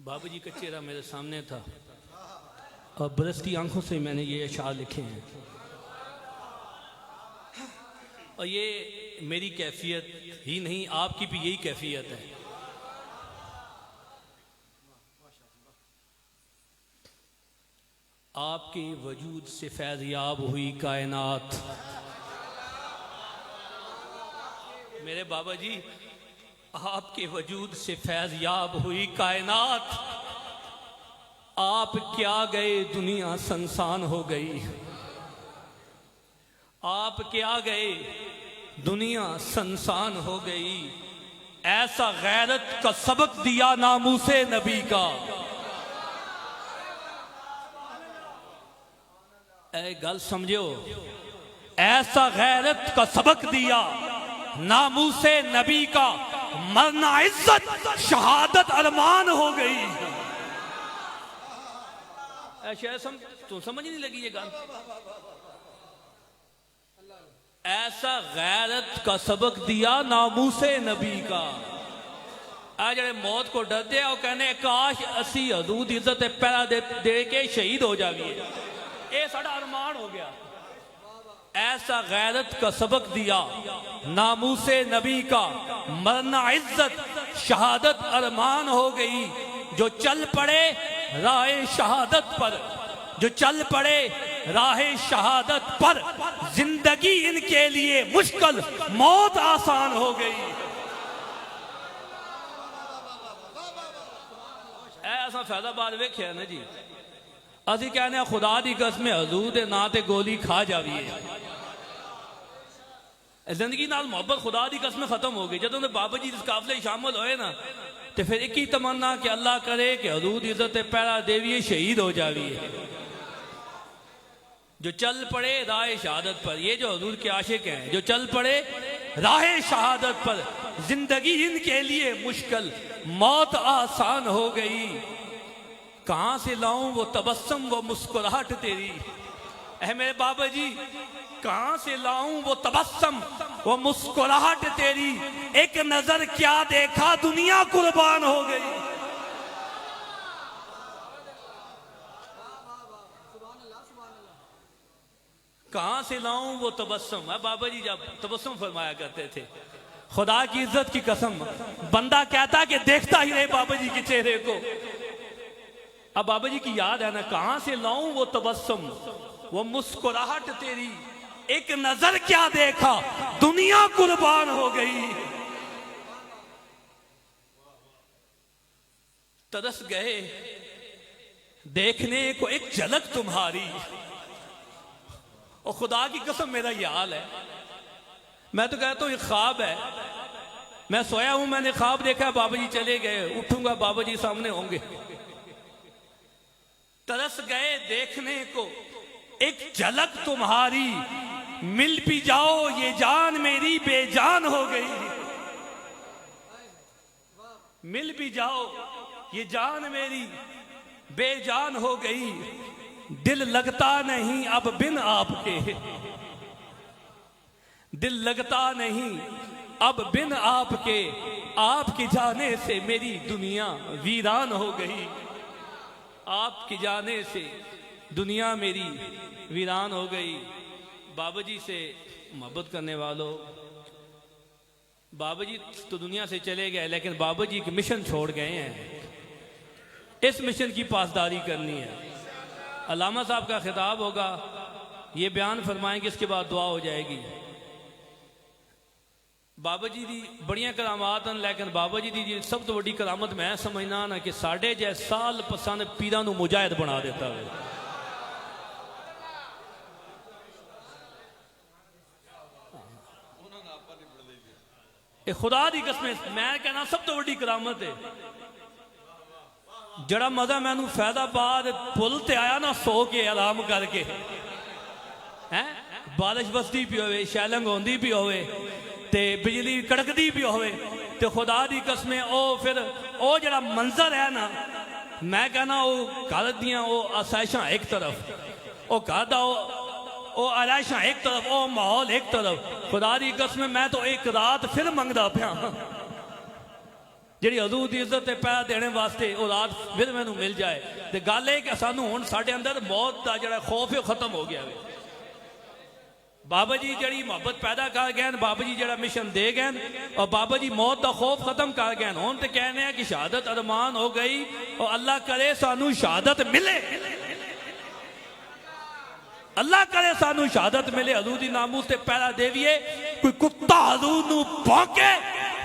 بابا جی کا چہرہ میرے سامنے تھا اور برستی آنکھوں سے میں نے یہ اشعار لکھے ہیں، اور یہ میری کیفیت ہی نہیں، آپ کی بھی یہی کیفیت ہے۔ آپ کے وجود سے فیض یاب ہوئی کائنات، میرے بابا جی آپ کے وجود سے فیض یاب ہوئی کائنات، آپ کیا گئے دنیا سنسان ہو گئی، آپ کیا گئے دنیا سنسان ہو گئی، ایسا غیرت کا سبق دیا ناموس نبی کا۔ اے گل سمجھو، ایسا غیرت کا سبق دیا ناموس نبی کا، مرنا عزت شہادت ارمان ہو گئی۔ تو سمجھ نہیں لگی یہ گان؟ ایسا غیرت کا سبق دیا ناموس نبی کا۔ آج جڑے موت کو ڈرتے ہیں وہ کہنے کاش اسی حدود عزت پیرا دے کے شہید ہو جائیے، اے ساڑا ارمان ہو گیا۔ ایسا غیرت کا سبق دیا ناموس نبی کا، مرنا عزت شہادت ارمان ہو گئی۔ جو چل پڑے راہ شہادت پر، جو چل پڑے راہ شہادت پر، زندگی ان کے لیے مشکل موت آسان ہو گئی۔ ایسا فیض آباد ویکھیا نا جی، اسی کہنے خدا دی قسم حضور دے نا تے گولی کھا جاویے۔ زندگی نال محبت خدا دی قسم ختم ہو گئی۔ جدوں نے بابا جی اس قافلے شامل ہوئے نا تے پھر ایک ہی تمنا کہ اللہ کرے کہ حضور دی عزت پیرا دیویے شہید ہو جاویے۔ جو چل پڑے راہ شہادت پر، یہ جو حضور کے عاشق ہیں، جو چل پڑے راہ شہادت پر، زندگی ان کے لیے مشکل موت آسان ہو گئی۔ کہاں سے لاؤں وہ تبسم وہ مسکراہٹ تیری، اے میرے بابا جی کہاں سے لاؤں وہ تبسم وہ مسکراہٹ تیری، ایک نظر کیا دیکھا دنیا قربان ہو گئی۔ کہاں سے لاؤں وہ تبسم، بابا جی جب تبسم فرمایا کرتے تھے، خدا کی عزت کی قسم بندہ کہتا کہ دیکھتا ہی رہے بابا جی کے چہرے کو۔ اب بابا جی کی یاد ہے نا، کہاں سے لاؤں وہ تبسم وہ مسکراہٹ تیری، ایک نظر کیا دیکھا دنیا قربان ہو گئی۔ ترس گئے دیکھنے کو ایک جھلک تمہاری، اور خدا کی قسم میرا یہ حال ہے، میں تو کہتا ہوں یہ خواب ہے، میں سویا ہوں میں نے خواب دیکھا بابا جی چلے گئے، اٹھوں گا بابا جی سامنے ہوں گے۔ ترس گئے دیکھنے کو ایک جھلک تمہاری، مل بھی جاؤ یہ جان میری بے جان ہو گئی۔ مل بھی جاؤ یہ جان میری بے جان ہو گئی، دل لگتا نہیں اب بن آپ کے، دل لگتا نہیں اب بن آپ کے، آپ کی جانے سے میری دنیا ویران ہو گئی۔ آپ کی جانے سے دنیا میری ویران ہو گئی۔ بابا جی سے محبت کرنے والوں، بابا جی تو دنیا سے چلے گئے لیکن بابا جی ایک مشن چھوڑ گئے ہیں، اس مشن کی پاسداری کرنی ہے۔ علامہ صاحب کا خطاب ہوگا، یہ بیان فرمائیں گے، اس کے بعد دعا ہو جائے گی۔ بابا جی دی بڑیاں کرامات ہیں، لیکن بابا جی دی سب تو بڑی کرامت میں سمجھنا نا کہ ساڑھے جے سال پسند پیران مجاہد بنا دیتا ہے۔ اے خدا دی قسم میں کہنا سب تو بڑی کرامت ہے۔ جڑا مزہ میں نو فیض آباد پل تے آیا نا سو کے آرام کر کے، بارش بستی بھی ہوئے، شیلنگ ہوندی بھی ہوئے تے بجلی کڑکدی بھی ہوئے تے خدا دی قسمیں او جڑا منظر ہے نا، میں کہنا او گھر دیاں او آسائشاں ایک طرف، او گھر دا او آرائشاں ایک طرف، او ماحول ایک طرف، خدا دی قسمیں میں تو ایک رات پھر منگدا پیا۔ ਜਿਹੜੀ ਹਜ਼ੂਰ ਦੀ ਇੱਜ਼ਤ ਤੇ ਪਹਿਰਾ ਦੇਣ ਵਾਸਤੇ ਔਲਾਦ ਵਿਧਵੇ ਨੂੰ ਮਿਲ ਜਾਏ। ਤੇ ਗੱਲ ਇਹ ਕਿ ਸਾਨੂੰ ਹੁਣ ਸਾਡੇ ਅੰਦਰ ਮੌਤ ਦਾ ਜਿਹੜਾ ਖੌਫ ਹੈ ਉਹ ਖਤਮ ਹੋ ਗਿਆ ਵੇ। ਬਾਬਾ ਜੀ ਜਿਹੜੀ ਮੁਹੱਬਤ ਪੈਦਾ ਕਰ ਗਏ, ਬਾਬਾ ਜੀ ਜਿਹੜਾ ਮਿਸ਼ਨ ਦੇ ਗਏ, اور ਬਾਬਾ ਜੀ ਮੌਤ ਦਾ ਖੌਫ ਖਤਮ ਕਰ ਗਏ। ਹੁਣ ਤੇ ਕਹਿੰਦੇ ਆ ਕਿ ਸ਼ਹਾਦਤ ਅਰਮਾਨ ਹੋ ਗਈ اور اللہ کرے سانو شہادت ملے، اللہ کرے سانو شہادت ملے، حضور دی ناموس تے پہلا دیویے، کوئی کتا حضور نو بھونکے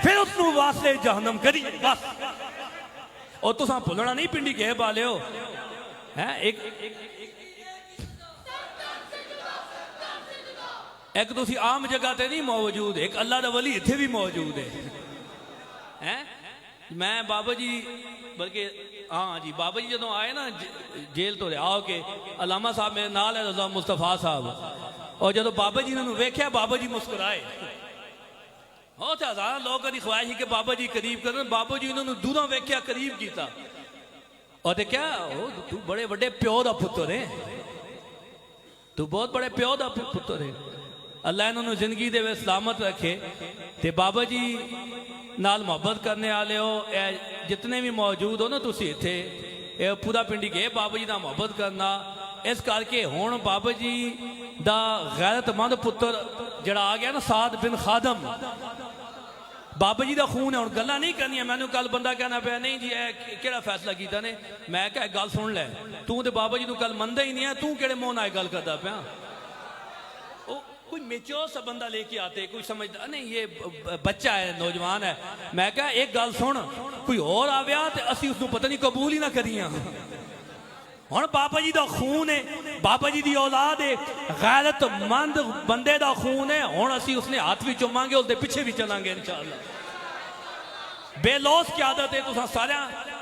پھر اس نو واسطے جہنم کری بس۔ اور تو ساں بھولنا نہیں پنڈی کے بالے ہو ایک تو سی عام جگہ تے نہیں موجود، ایک اللہ دا ولی اتھے بھی موجود ہے۔ میں بابا جی بلکہ ہاں جی بابا جی جدوں آئے نا جیل تو رہا ہو کے، علامہ صاحب میرے نال ہے رضا مصطفیٰ صاحب، اور جدوں بابا جی نے ویکھیا بابا جی مسکرائے۔ ہو تے ہزار لوگ دی خواہش ہی کہ بابا جی قریب کرن، بابا جی انہوں نے دوروں ویکھیا قریب کیتا، اور تے کیا تو بڑے بڑے پیو دا پتر ہے، تو بہت بڑے پیو دا پتر ہے۔ اللہ انہوں نے زندگی دے وے سلامت رکھے۔ تے بابا جی نال محبت کرنے والے ہو، جتنے بھی موجود ہو نا تسی تھے پورا پنڈی گئے بابا جی دا محبت کرنا، اس کر کے ہون بابا جی دا غیرت مند پتر جڑا آ گیا نا سعد بن خادم، بابا جی دا خون ہے۔ ہن گلاں نہیں کرنی ہے، مینوں کل بندہ کہنا پیا نہیں جی اے کیڑا فیصلہ کیتا نے، میں کہا گل سن لے، تو تے بابا جی نوں کل مندا ہی نہیں ہے، تو کیڑے منہ نال گل کردا پیا؟ کوئی میچور سا بندہ لے کے آتے، کوئی سمجھتا نہیں یہ بچہ ہے نوجوان ہے۔ میں کہا ایک گل سن، کوئی اور آویا تے اسی اس کو پتہ نہیں قبول ہی نہ کریاں۔ ہن بابا جی دا خون ہے، بابا جی دی اولاد ہے، غیرت مند بندے دا خون ہے، ہن اسی اس نے ہاتھ بھی چوماں گے، اس دے پیچھے بھی چلیں گے انشاءاللہ۔ بے لوس کی عادت ہے، تساں سارے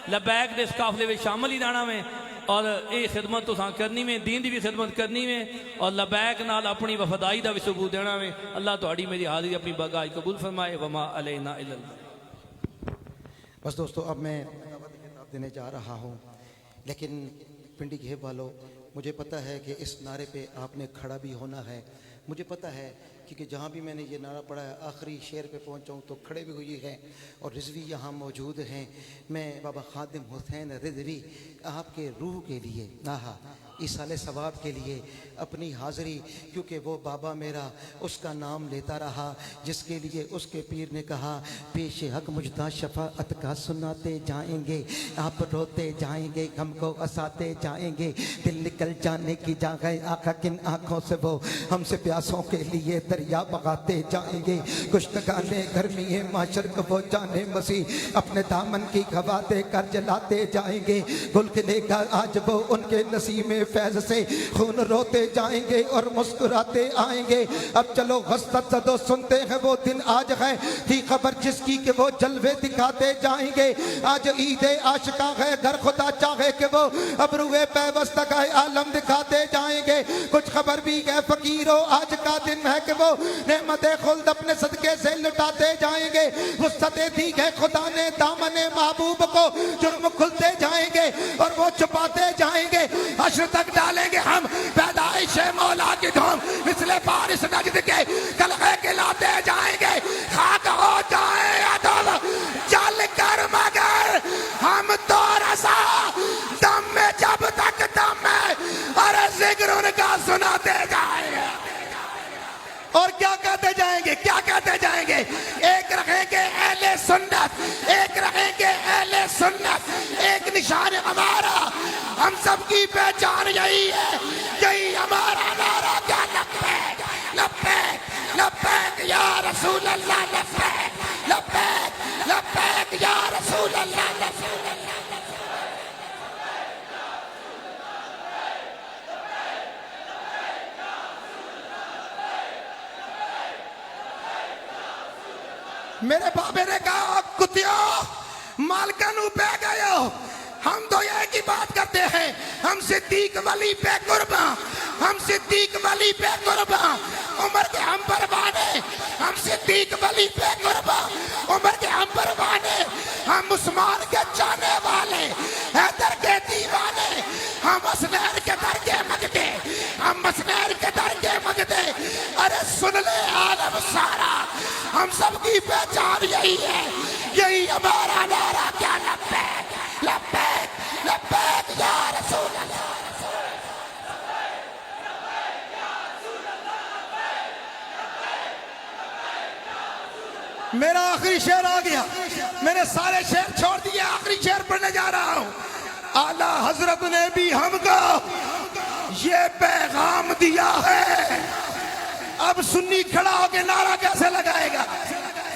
لبیک دے اس قافلے میں شامل ہی رہنا میں، اور یہ خدمت تو کرنی میں، دین دی بھی خدمت کرنی میں، اور لبیک نال اپنی وفاداری دا بھی ثبوت دینا میں۔ اللہ تہاڈی میری حاضری اپنی بارگاہ قبول فرمائے۔ وما علینا الا اللہ۔ بس دوستو اب میں خطاب دینے جا رہا ہوں، لیکن پنڈی کے والو مجھے پتہ ہے کہ اس نعرے پہ آپ نے کھڑا بھی ہونا ہے۔ مجھے پتہ ہے کیونکہ جہاں بھی میں نے یہ نعرہ پڑھا ہے آخری شعر پہ پہنچاؤں تو کھڑے بھی ہوئی ہیں، اور رضوی یہاں موجود ہیں۔ میں بابا خادم حسین رضوی آپ کے روح کے لیے ایصال ثواب کے لیے اپنی حاضری، کیونکہ وہ بابا میرا اس کا نام لیتا رہا جس کے لیے اس کے پیر نے کہا پیش حق مجدہ شفاعت کا سناتے جائیں گے، آپ روتے جائیں گے، غم کو ہنساتے جائیں گے، دل نکل جانے کی جگہ آقا کن آنکھوں سے وہ ہم سے پیاسوں کے لیے دریا بغاتے جائیں گے، گشتگانے گرمی معاشر کو وہ جانے مسیح اپنے دامن کی گواہ دے کر جلاتے جائیں گے، گل کھلے گا آج وہ ان کے نسیم فیض سے خون روتے جائیں گے اور مسکراتے آئیں گے۔ اب چلو غسلت زدو سنتے ہیں وہ دن آج ہے، تھی خبر جس کی کہ وہ جلوے دکھاتے جائیں گے، آج عید عاشقاں ہے، گر خدا چاہے کہ وہ ابروئے پیوستہ کا عالم دکھاتے جائیں گے۔ کچھ خبر بھی ہے فقیرو آج کا دن ہے کہ وہ نعمت خلد اپنے صدقے سے لٹاتے جائیں گے، وسعت دی ہے خدا نے دامن محبوب کو، جرم کھلتے جائیں گے اور وہ چھپاتے جائیں گے، حشر تک ڈالیں گے ہم پیدائش مولا کی دھوم، مثل بارش نجد کے کلغے کلاتے جائیں گے، خاک ہو جائیں عدل جل کر مگر ہم تو رسا دم میں جب تک دم ہے، اور ذکر ان کا سناتے جائیں گے۔ اور کیا کہتے جائیں گے، کیا کہتے جائیں گے؟ ایک رہیں گے اہل سنت، ایک رہیں گے اہل سنت، ایک نشان ہمارا، ہم سب کی پہچان یہی ہے، یہی ہمارا نعرہ، کیا لبیک لبیک لبیک یا رسول اللہ، لبیک لبیک لبیک یا رسول اللہ، لبیک۔ میرے بابے نے کہا کتیوں مالکنوں پہ گئے ہو، ہم تو یہ کی بات کرتے ہیں، ہم صدیق ولی پہ قرباں، ہم صدیق ولی پہ قرباں، عمر کے ہم پروانے، ہم صدیق ولی پہ قرباں، عمر کے ہم پروانے، ہم عثمان کے جانے والے، حیدر کے دیوانے، ہم اسنین کے در کے مجدے، ہم اسنین کے در کے مجدے، ارے سن لے عالم سارا، ہم سب کی پہچان یہی ہے، یہی ہمارا نعرہ کیا لبیک لبیک لبیک یا رسول اللہ۔ میرا آخری شعر آ گیا، میں نے سارے شعر چھوڑ دیے، آخری شعر پڑھنے جا رہا ہوں۔ اعلیٰ حضرت نے بھی ہم کو یہ پیغام دیا ہے، اب سنی کھڑا ہو کے نعرہ کیسے لگائے گا؟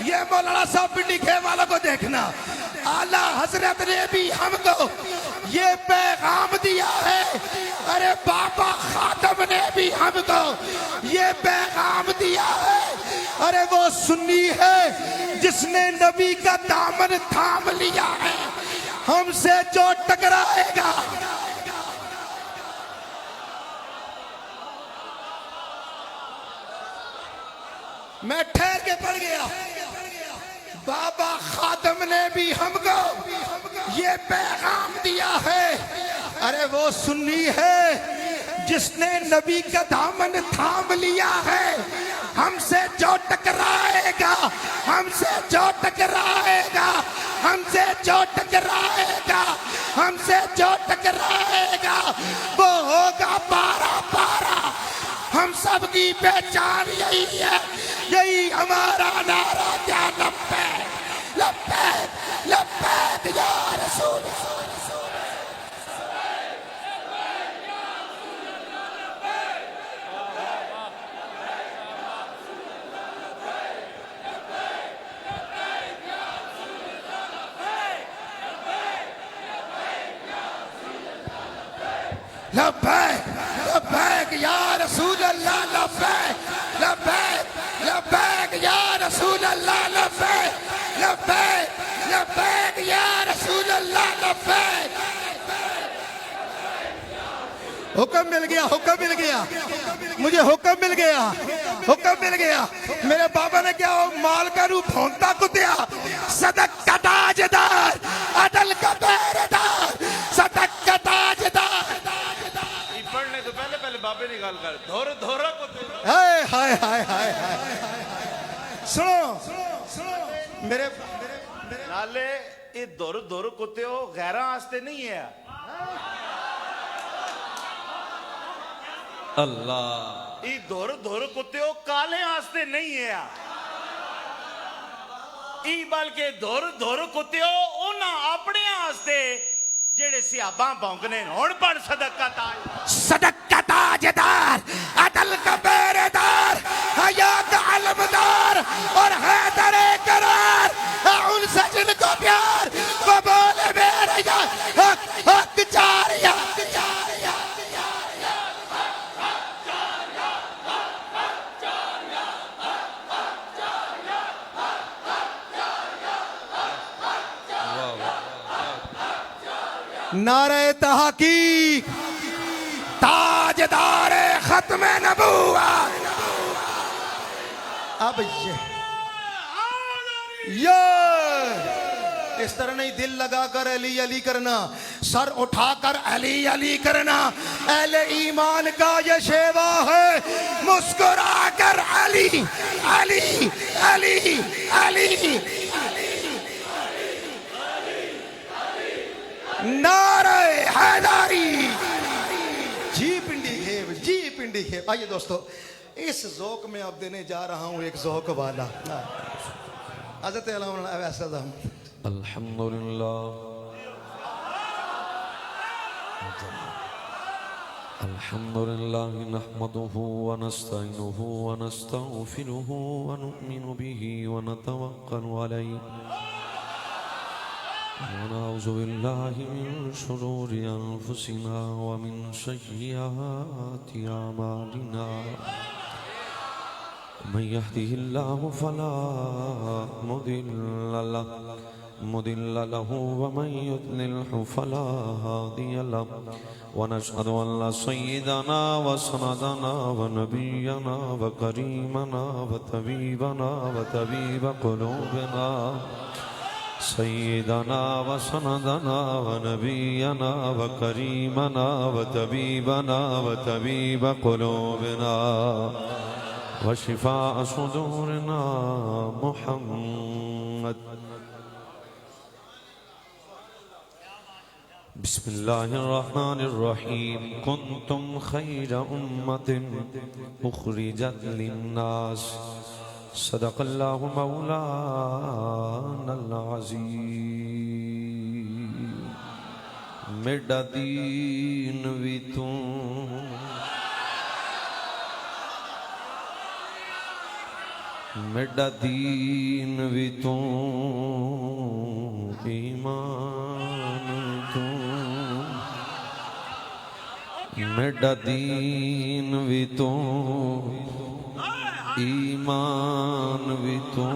یہ مولانا صاحب پنڈی کھے والوں کو دیکھنا۔ اعلیٰ حضرت نے بھی ہم کو یہ پیغام دیا ہے، ارے بابا خاتم نے بھی ہم کو یہ پیغام دیا ہے، ارے وہ سنی ہے جس نے نبی کا دامن تھام لیا ہے، ہم سے جو ٹکرائے گا۔ میں ٹھہر کے پڑھ گیا۔ بابا خاتم نے بھی ہم کو یہ پیغام دیا ہے، ارے وہ سنی ہے جس نے نبی کا دامن تھام لیا ہے، ہم سے جو ٹکرائے گا، ہم سے جو ٹکرائے گا، ہم سے جو ٹکرائے گا، ہم سے جو ٹکرائے گا، وہ ہوگا پارا پارا۔ ہم سب کی پہچان یہی ہے، یہی ہمارا نعرہ کیا لبیک لبیک لبیک یا رسول اللہ۔ لبیک لبیک یا رسول اللہ، لبیک لبیک لبیک یا رسول اللہ، لبیک لبیک لبیک یا رسول اللہ، لبیک۔ حکم مل گیا، حکم مل گیا، مجھے حکم مل گیا، حکم مل گیا۔ میرے بابا نے کیا مال کا روح بھونتا کتیا، صدق کا تاجدار، عدل کا پہرےدار، صدق کا تاجدار۔ پڑھنے تو پہلے بابے نے گال کر دھورا کو ہائے ہائے ہائے ہائے ہائے۔ سنو میرے نالے یہ دور کتے ہو غیرہ آستے نہیں ہے۔ اللہ یہ دور کتے ہو کالے آستے نہیں ہے، ای بلکہ دور کتے ہو انہاں اپنے آستے جیڑے سیاباں بونگنے ہون پڑھ صدق کا تاج، صدق کا تاجدار، عدل کا پہرےدار، حیا کا علمدار اور حیدر قرار، ان سے جن کو پیار وہ بولے میرے یار حق حق جاریہ۔ نعرہ تحقیق، تاجدار ختم نبوت۔ اب یہ اس طرح نہیں دل لگا کر علی علی کرنا، سر اٹھا کر علی علی کرنا، اہل ایمان کا یہ شیوا ہے، مسکرا کر علی علی علی علی۔ نعرہ حیدری۔ جی پنڈی کھیب، جی پنڈی کھیب۔ آئیے دوستو، اس ذوق میں اب دینے جا رہا ہوں ایک ذوق والا۔ حضرت علامہ ویسا دم۔ الحمدللہ الحمدللہ نحمده ونستعینه ونستغفره ونؤمن به ونتوکل علیہ ونعوذ باللہ من شرور انفسنا ومن سیئات اعمالنا من يهده الله فلا مضل له ومن يضلل فلا هادي له ونشهد ان لا سيدنا وسندنا ونبينا وكريمنا وطبيبنا وطبيب قلوبنا سيدنا وسندنا ونبينا وكريمنا وطبيبنا وطبيب قلوبنا وشفاء صدورنا محمد. بسم الله الرحمن الرحيم. كنتم خير أمة أخرجت للناس. صدق الله مولانا العظيم. میڈا دین بھی تو میڈا دین بھی تو ایمان تو میڈا دین بھی تو ایمان بھی تو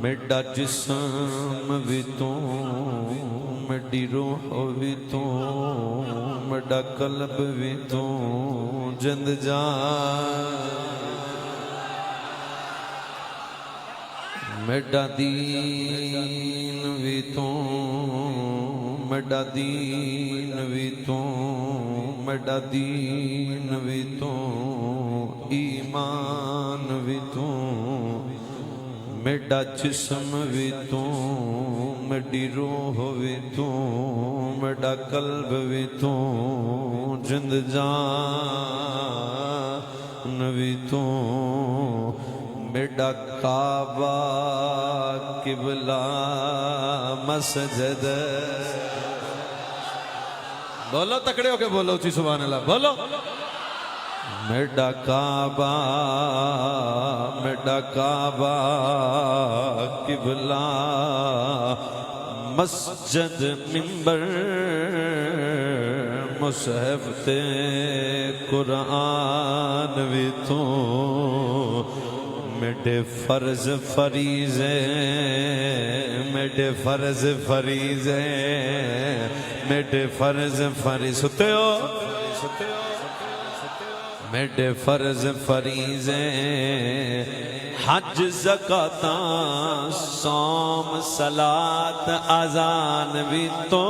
میڈا جسم بھی تو میڈی روح بھی تو میڈا قلب بھی تو جند جان میڈا دین بھی تو میڈا دین بھی تو میڈا دین بھی تو ایمان بھی تو میڈا جسم بھی تو میڈی روح بھی تو میڈا قلب بھی تو جند جان بھی تو میڈا کعبہ قبلہ مسجد. بولو تکڑے ہو کے بولو چی سبحان اللہ بولو. میڈا کعبہ قبلہ مسجد منبر مصحف تے قرآن بھی تو میڈے فرض فریضے میڈے فرض فریضے میڈے فرض فریضے ستے ہو میڈے فرض فریضے حج زکاة صوم صلاة اذان بھی تو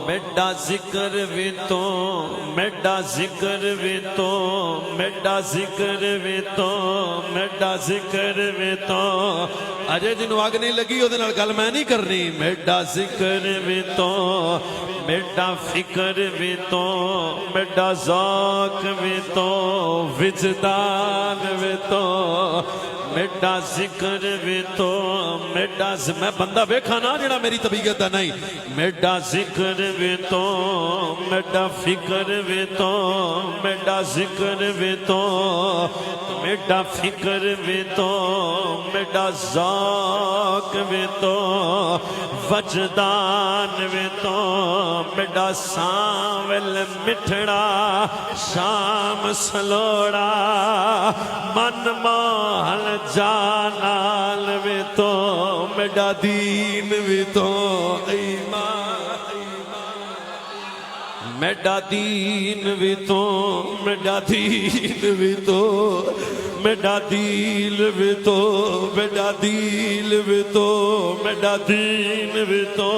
میڈا ذکر بھی تو میڈا ذکر بھی تو میڈا ذکر بھی تو میڈا ذکر بھی تو. اجے جنوں اگ نہیں لگی او دے نال گل میں نہیں کرنی. میڈا ذکر بھی تو میڈا فکر بھی تو میڈا ذوق بھی تو وجدان بھی تو میڈا ذکر بھی تو میڈا میں بندہ ویکھا نا جڑا میری طبیعت دا نہیں. میڈا ذکر بھی تو میڈا فکر بھی تو میڈا ذکر بھی تو میڈا فکر بھی تو میڈا ذوق بھی تو وجدان بھی تو میڈا سانول مٹھڑا شام سلوڑا من محل جانال بھی تو میڈا دین بھی تو ایمان میڈا دین بھی تو میڈا دین بھی تو میڈا دین بھی تو میڈا دین بھی تو میڈا دین بھی تو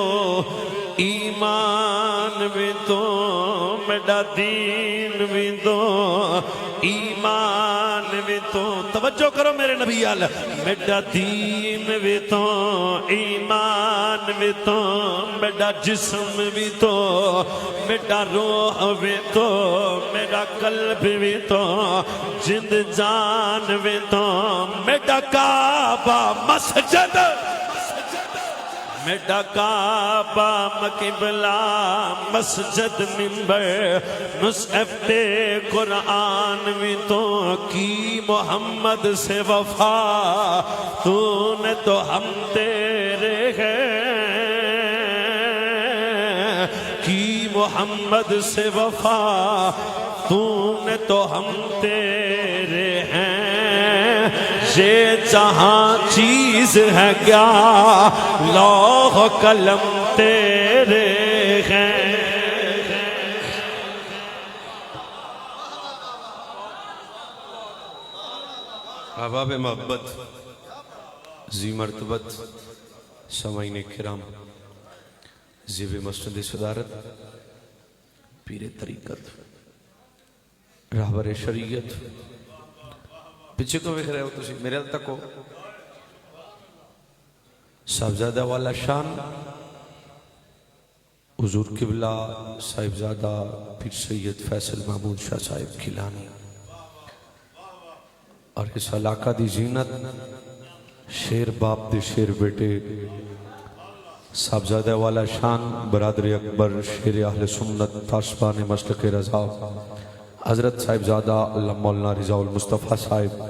ایمان بھی تو میڈا دین بھی تو ایمان بھی تو. توجہ کرو میرے نبی آل. میڈا دین بھی تو ایمان بھی تو میڈا جسم بھی تو میڈا روح بھی تو میڈا قلب بھی تو جند جان بھی تو میڈا کعبہ مسجد میڈا کعبہ قبلہ مسجد منبر مصحف تے قرآن بھی تو کی محمد سے وفا تو نے تو ہم تیرے ہیں کی محمد سے وفا تو نے تو ہم تیرے ہیں. یہ جہاں چیز ہے کیا لوح قلم تیرے ہیں. احباب محبت ذی مرتبت سامعین کرام زیب مسند صدارت پیر طریقت راہبر شریعت پیچھے کو ویکھ رہے ہو تسی میرے ال تک ہو صاحبزادہ والا شان حضور قبلہ صاحبزادہ پیر سید فیصل محمود شاہ صاحب کھیلانی اور اس علاقہ دی زینت شیر باپ دے شیر بیٹے صاحبزادہ والا شان برادر اکبر شیر اہل سنت تاشبان مسلک رضا حضرت صاحبزادہ اللہ مولانا رضا المصطفیٰ صاحب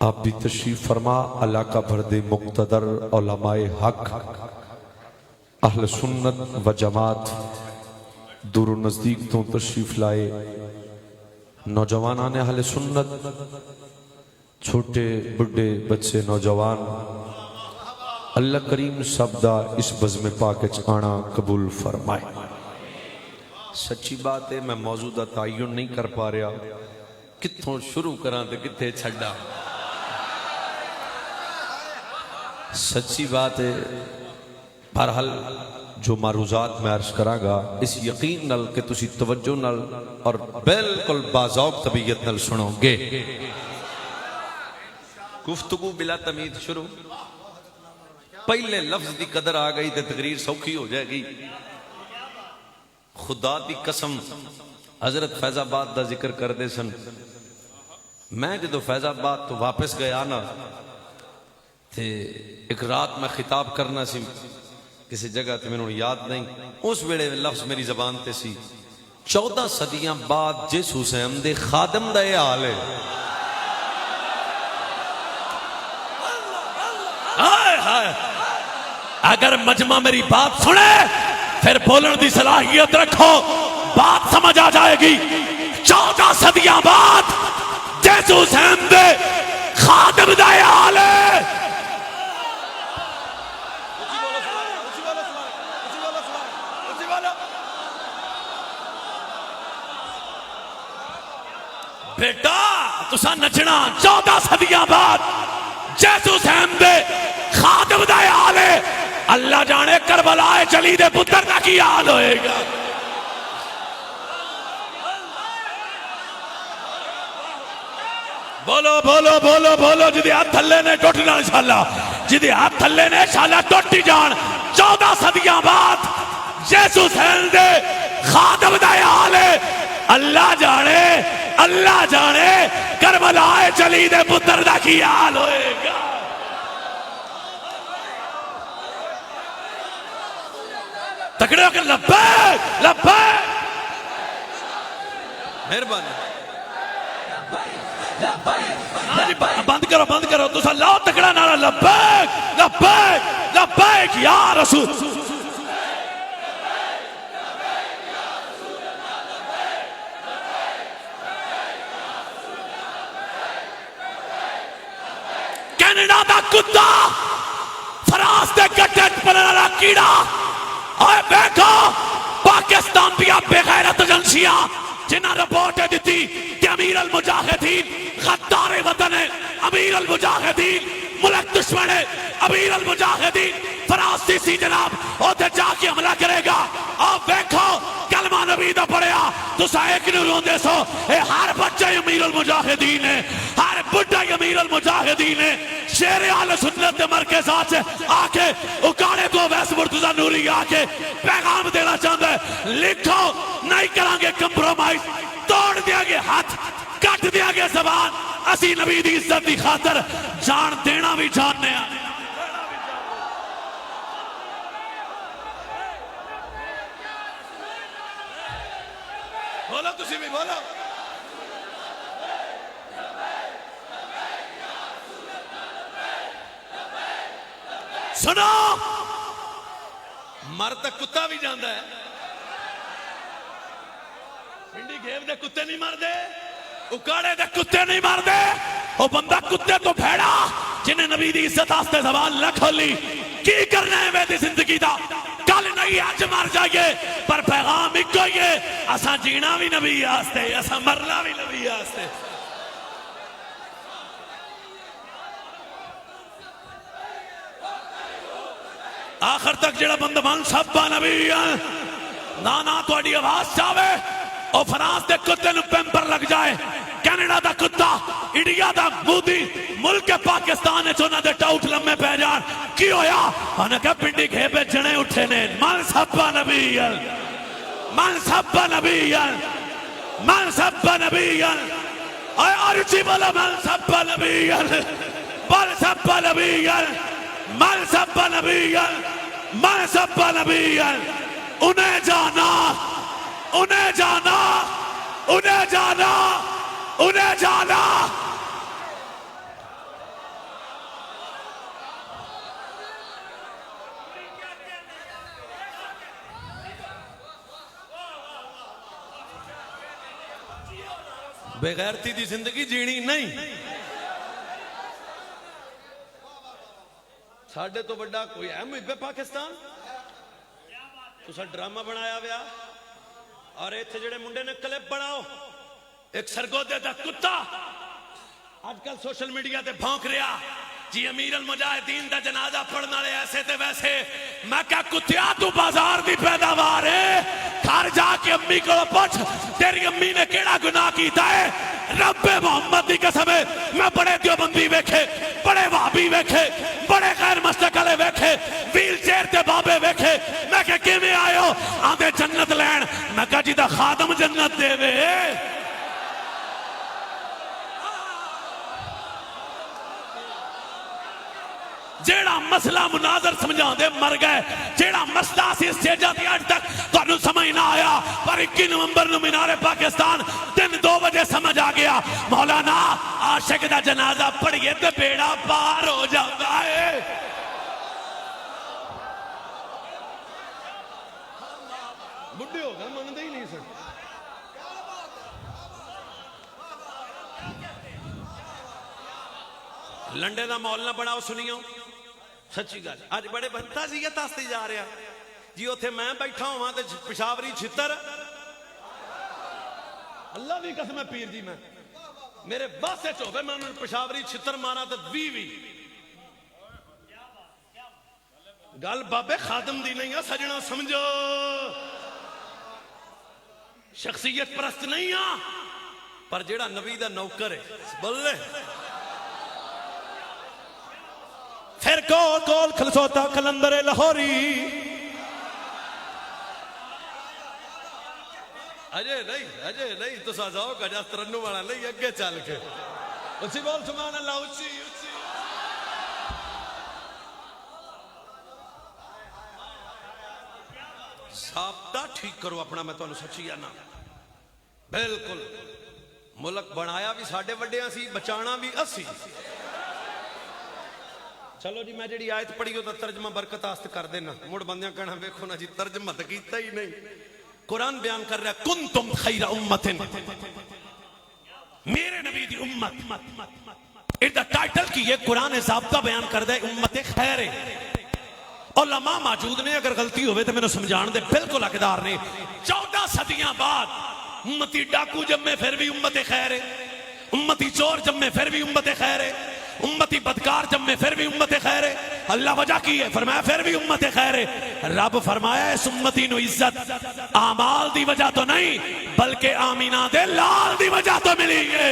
آپ بھی تشریف فرما علاقہ بھر دے مقتدر علماء حق اہل سنت و جماعت دور و نزدیک تو تشریف لائے نوجوانان اہل سنت چھوٹے بڑے بچے نوجوان اللہ کریم سب دا اس بزم پاک آنا قبول فرمائے سچی بات ہے میں موجودہ تعین نہیں کر پا رہا کتھوں شروع کران تے کتھے چھڑا سچی بات ہے بہرحال جو معروضات میں عرض کراں گا اس یقین نل کہ تسی توجہ نل اور بالکل باذوق طبیعت نل سنو گے گفتگو بلا تمید شروع پہلے لفظ دی قدر آ گئی تے تقریر سوکھی ہو جائے گی خدا دی قسم حضرت فیض آباد دا ذکر کر دے سن میں جدو فیض آباد تو واپس گیا نا تے ایک رات میں خطاب کرنا سی کسی جگہ تے میں نے یاد نہیں اس ویڑے لفظ میری زبان تے سی 14 صدیاں بعد جس حسین دے خادم دا یہ حال ہے اگر مجمع میری بات سنے پھر بولن دی صلاحیت رکھو بات سمجھ آ جائے گی 14 صدیاں بعد جس حسین دے خادم دا یہ حال ہے بیٹا تسا نچنا 14 صدیاں بعد جس حسین دے خادم دا حال ہے اللہ جانے کربلا چلی دے پتر دا کی حال ہوئے گا بولو بولو بولو بولو جدی ہاتھ تھلے نے ٹوٹنا انشاءاللہ جدی ہاتھ تھلے نے انشاءاللہ ٹوٹی جان 14 صدیاں بعد جس حسین دے خادم دا حال ہے اللہ جانے کربلا چلی دے پتر دا کی حال ہوئے گا تکڑے ہو کر لبیک لبیک مہربانی بند کرو تو لاؤ تکڑا نعرہ لبیک لبیک لبیک یا رسول کینیڈا دا کتا فراس دے گٹٹ پنانا کیڑا آئے بیٹھو پاکستان بھی آپ بے غیرت ایجنسیاں جنہاں رپورٹیں دیتی کہ امیر المجاہدین غدار وطن ہے امیر المجاہدین ملک دشمن ہے امیر المجاہدین فراسی سی جناب اوتے جا کے حملہ کرے گا آپ بیٹھو کلمہ نبی دا پڑھیا تو سا ایک نوروں دے سو اے ہر بچہ امیر المجاہدین ہے ہر بڑھا امیر المجاہدین ہے شیر اہل سنت دے مرکز آج آکے اکاڑے تو ویس مرتضی نوری آکے پیغام دینا چاہتا ہے لکھو نہیں کرانگے کمپرومائز توڑ دیا گے ہاتھ کٹ دیا گے زبان اسی نبی دی عزت دی خاطر جان دینا بھی جاننے آنے بولو تسی بھی بولو سنو مرد کتا بھی جاندہ ہے پنڈی گھیب دے کتے نہیں مار دے اکاڑے دے کتے نہیں مار دے وہ بندہ کتے تو پھیڑا جنہیں نبی دی عزت آستے زبان نہ کھولی کی کرنا ہے میری زندگی دا کل نہیں آج مر جائیے پر پیغام ایک کوئی ہے اساں جینا بھی نبی آستے اساں مرنا بھی نبی آستے آخر تک جڑا بندمان سب نبی نانا تو اڈی آواز چاہوے اور فرانس دے کتے نو پیمپر لگ جائے کینیڈا دا کتا انڈیا دا مودی ملک پاکستان ہے چونا دے ٹاؤٹ لمے پہ جان کی ہویا انہوں نے کہا پنڈی گھے پہ جنے اٹھے نے من سبا نبیل من سبا نبیل من سبا نبیل اے آرچی بولا من سبا نبیل من سبا نبیل من سبا نبیل من سبا نبیل انہیں جانا انہیں جانا انہیں جانا انہیں جانا بغیرتی دی زندگی جیڑی نہیں ساڑھے تو بڑا کوئی اہم ہے پاکستان تو سا ڈرامہ بنایا ویا اور ایتھے جڑے منڈے نے کلپ بناؤ ایک سرگودے دا کتا آج کل سوشل میڈیا تے بھونک رہا جی امیر المجاہدین دا جنازہ پڑھنا لے ایسے تے ویسے میں کہا کتیا تو بازار دی پیداوار ہے گھر جا کے امی کو پوچھ تیری امی نے کیڑا گناہ کیتا ہے رب محمد دی قسم ہے میں بڑے دیوبندی ویکھے بڑے وہابی ویکھے بڑے غیر مستقلے ویکھے ویل چیئر تے بابے ویکھے میں کہا کیویں آئے آندے جنت لین میں کہا جی دا خادم جنت دے وے جیڑا مسئلہ مناظر سمجھا دے مر گئے جیڑا مسئلہ سی اسٹیجہ دی آج تک تو انہوں سمجھ نہ آیا پر 21 نومبر نو مینار پاکستان دن 2 بجے سمجھ آ گیا مولانا عاشق دا جنازہ پڑھئے تے بیڑا پار ہو جاتا ہے بڑھے ہو گئے مندے ہی نہیں سن لنڈے دا مول نہ بڑھاؤ سنیوں سچی گل آج بڑے بنتا سی یہ تاستے جا رہا جی اوتھے میں بیٹھا ہوں تے پشاوری چھتر اللہ بھی قسم ہے پیر جی میں میرے بس سے چوبے میں انہوں نے پشاوری چھتر مارا تے وی گل بابے خادم دی نہیں ہے سجنہ سمجھو شخصیت پرست نہیں ہے پر جیڑا نبی دا نوکر ہے بلے پھر کول کھلسوتا کلندر لاہوری اجے نہیں تو سازاؤ کا جاست رنو والا نہیں اگے چل کے اسی بول سبحان اللہ اسی سابتہ ٹھیک کرو اپنا میں تو انہوں سچی آنا بلکل ملک بنایا بھی ساڑھے وڈیاں سی بچانا بھی اسی چلو جی میں جڑی آیت پڑھی ہو تو ترجمہ برکت آست کر دینا مڑ بندیاں کہنا بیکھو نا جی ترجمہ تو کیتا ہی نہیں قرآن بیان کر رہا ہے کنتم خیر امت میرے نبی دی امت ادھا ٹائٹل کی یہ قرآن ضابطہ بیان کر دے امت خیر علماء موجود نے اگر غلطی ہوئے تو میں نے سمجھان دے بالکل حقدار نے 14 صدیاں بعد امتی ڈاکو جب میں پھر بھی امت خیر امتی چور جب میں پھر بھی امت خیر امتی بدکار جب میں پھر بھی امت خیر ہے اللہ وجہ کی ہے فرمایا پھر بھی امت خیر ہے رب فرمایا اس امتی نو عزت اعمال دی وجہ تو نہیں بلکہ آمینہ دے لال دی وجہ تو ملی ہے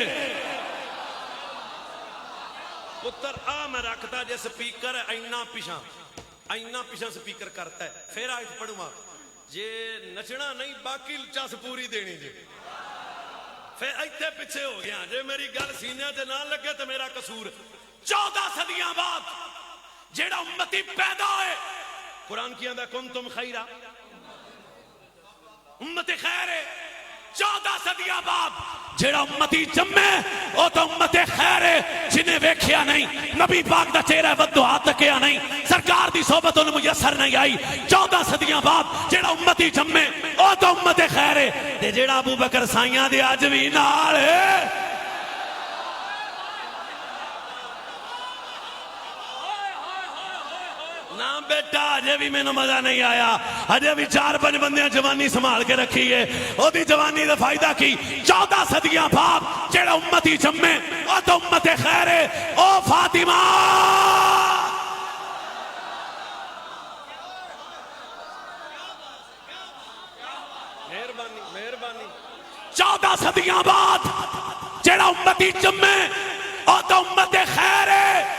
پتر میں رکھتا جے سپیکر ہے اینا پیشاں سپیکر کرتا ہے پھر آیت پڑھوا جے نچنا نہیں باقی چاس پوری دینی جے پھر ایتھے پیچھے ہو گیا جے میری گل سینے تے نہ لگے تو میرا قصور 14 صدیاں بعد جیڑا امتی پیدا ہے قرآن کی اندر کنتم خیرہ امت خیر ہے 14 صدیاں بعد جیڑا امتی جمعے او تو امت خیر ہے جنہیں ویکھیا نہیں نبی پاک دا چہرہ ودو ہاتھ تکیا نہیں سرکار دی صحبت انہوں میسر نہیں آئی 14 صدیاں بعد جیڑا امتی جمعے او تو امت خیر ہے دے جیڑا ابو بکر سائیاں دے آج بھی نال ہے نا بیٹا آجے بھی میں نے مزہ نہیں آیا آجے بھی 4-5 بندیاں جوانی سمال کے رکھی ہے او دی جوانی دا فائدہ کی 14 صدیاں باپ جیڑا امتی جمعے او تو امت خیر ہے او فاطمہ 14 صدیاں بعد جڑا امتی جمے او تو امت خیر ہے.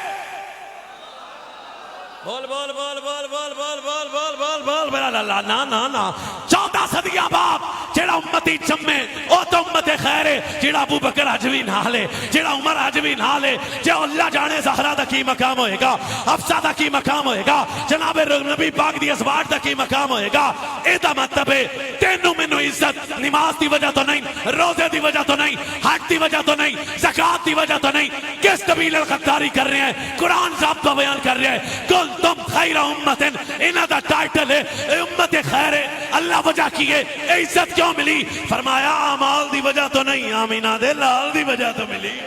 بول بول بول بول بول بول بول بول بول بول بول لا نا نا نا 14 صدیاں بعد جڑا امتی جمے او تو امت خیر ہے. جڑا ابو بکر اج بھی نال ہے, جڑا عمر اج بھی نال ہے. جے اللہ جانے زہرا دا کی مقام ہوئے گا, حفصہ دا کی مقام ہوئے گا, جناب نبی پاک دی ازواج دا کی مقام ہوئے گا. اے دا مطلب ہے تینوں مینوں عزت نماز دی وجہ تو نہیں, روزے دی وجہ تو نہیں, حج دی وجہ تو نہیں, زکات دی وجہ تو نہیں. کس قبیلے غداری کر رہے ہیں؟ قرآن ضابطہ بیان کر رہے ہیں. تم خیر امت, انہاں دا ٹائٹل ہے امت خیر ہے. اللہ وجہ کی ہے, عزت کیوں ملی؟ فرمایا اعمال دی وجہ تو نہیں, آمینہ دے لال دی وجہ تو ملی.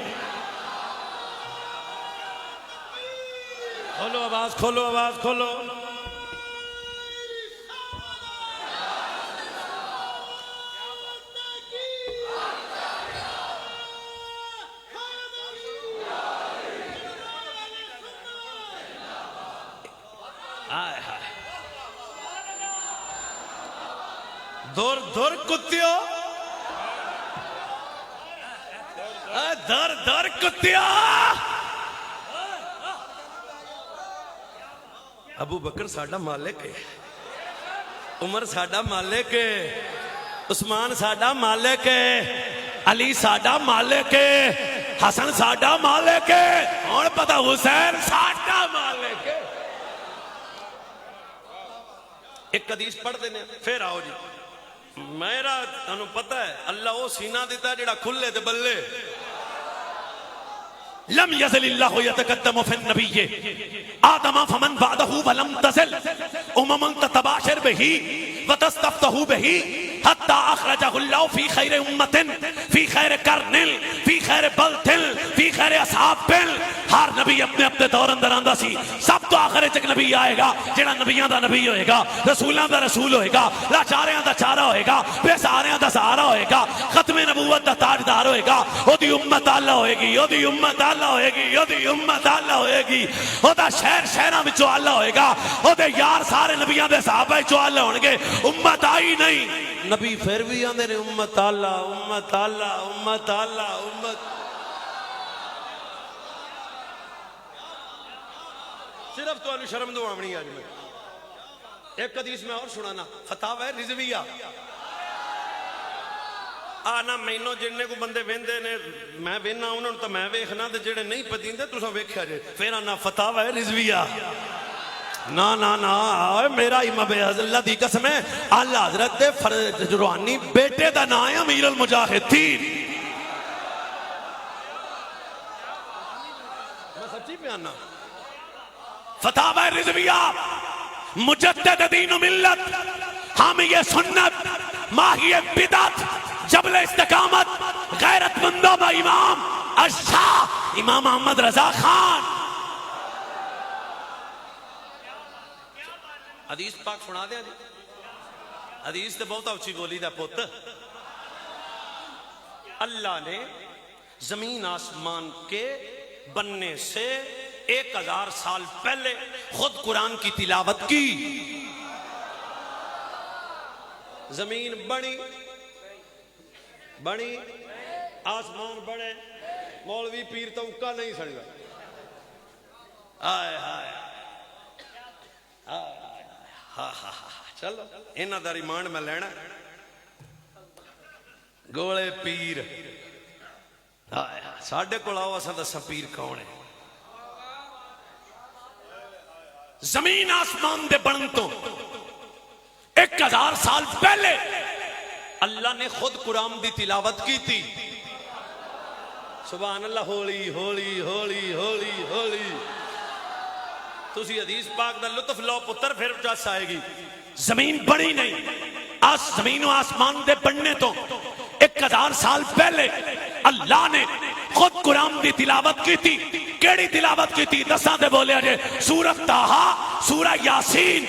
کھولو آواز, کھولو آواز, کھولو. دور دور کتیو, دور دور کتیو. ابو بکر ساڈا مالک ہے, عمر ساڈا مالک ہے, عثمان ساڈا مالک ہے, علی ساڈا مالک ہے, حسن ساڈا مالک ہے, اور پتہ حسین ساڈا مالک ہے. ایک حدیث پڑھ دینے پھر آؤ جی. میرا انہوں پتہ ہے اللہ وہ سینہ دیتا ہے جڑا کھلے تے بلے. لم يزل اللہ يتقدم في النبی آدم فمن بعده ولم تزل امم تتباشر به وتستفتح به حتى اخرجه الله في خير امة في خير قرن في خير بلد في خير اصحاب. ہر نبی اپنے اپنے دور اندر آندا سی. سب تو آخر ایک نبی آئے گا جڑا نبیاں دا نبی ہوئے گا, رسولاں دا رسول ہوئے گا, لاچاریاں دا چارہ ہوئے گا, بے سہاریاں دا سہارا ہوئے گا, ختم نبوت دا تاجدار ہوئے گا. او دی امت اللہ ہوئے گی, او دی امت اللہ ہوئے گی, او دی امت اللہ ہوئے گی. او دا شہر شہراں وچوں اللہ ہوئے گا, او دے یار سارے نبیاں دے صحابہ وچوں اللہ ہون گے. امت آئی نہیں, نبی پھر بھی آندے نے امت اللہ, امت اللہ, امت اللہ, امت. صرف تو انہوں شرم دو آمنی آج میں ایک حدیث میں اور سنانا. فتاوی رضویہ آنا مینوں جننے کو بندے ویندے نے میں وینا انہوں تو میں ویکھنا تے جڑے نہیں پتیندے تساں ویکھیا جے. پھر آنا فتاوی رضویہ نا نا نا میرا امام اللہ دی قسم ہے اعلی حضرت دے روحانی بیٹے دا نام ہے امیر المجاہدین. میں سچی بیاننا. فتاوی رضویہ مجدد دین و ملت, حامی سنت, ماہی بدعت, جبل استقامت, غیرت مندوں با امام الشاہ امام احمد رضا خان. حدیث پاک سنا دیا جی. حدیث تے بہت اچھی بولی دا پوت. اللہ نے زمین آسمان کے بننے سے 1000 سال پہلے خود قرآن کی تلاوت کی. زمین بنی بنی آسمان بڑے, مولوی پیر تو اکا نہیں سڑ گا. آئے ہائے ہاں ہاں چلو انہاں دا ریمانڈ میں لینا. گولے پیر ساڈے کول آؤ اساں دساں پیر کون ہے. زمین آسمان دے بنن تو 1000 سال پہلے اللہ نے خود قرآن دی تلاوت کی تھی. سبحان اللہ. ہولی ہولی ہولی ہولی ہولی. تسی حدیث پاک دا لطف لو پتر پھر چس آئے گی. زمین بڑی نہیں, زمین و آسمان دے بننے تو 1000 سال پہلے اللہ نے خود قرآن دی تلاوت کی تھی. کیڑی تلاوت کی تھی دساں دے بولے جے. سورۃ طٰہٰ, سورہ یاسین.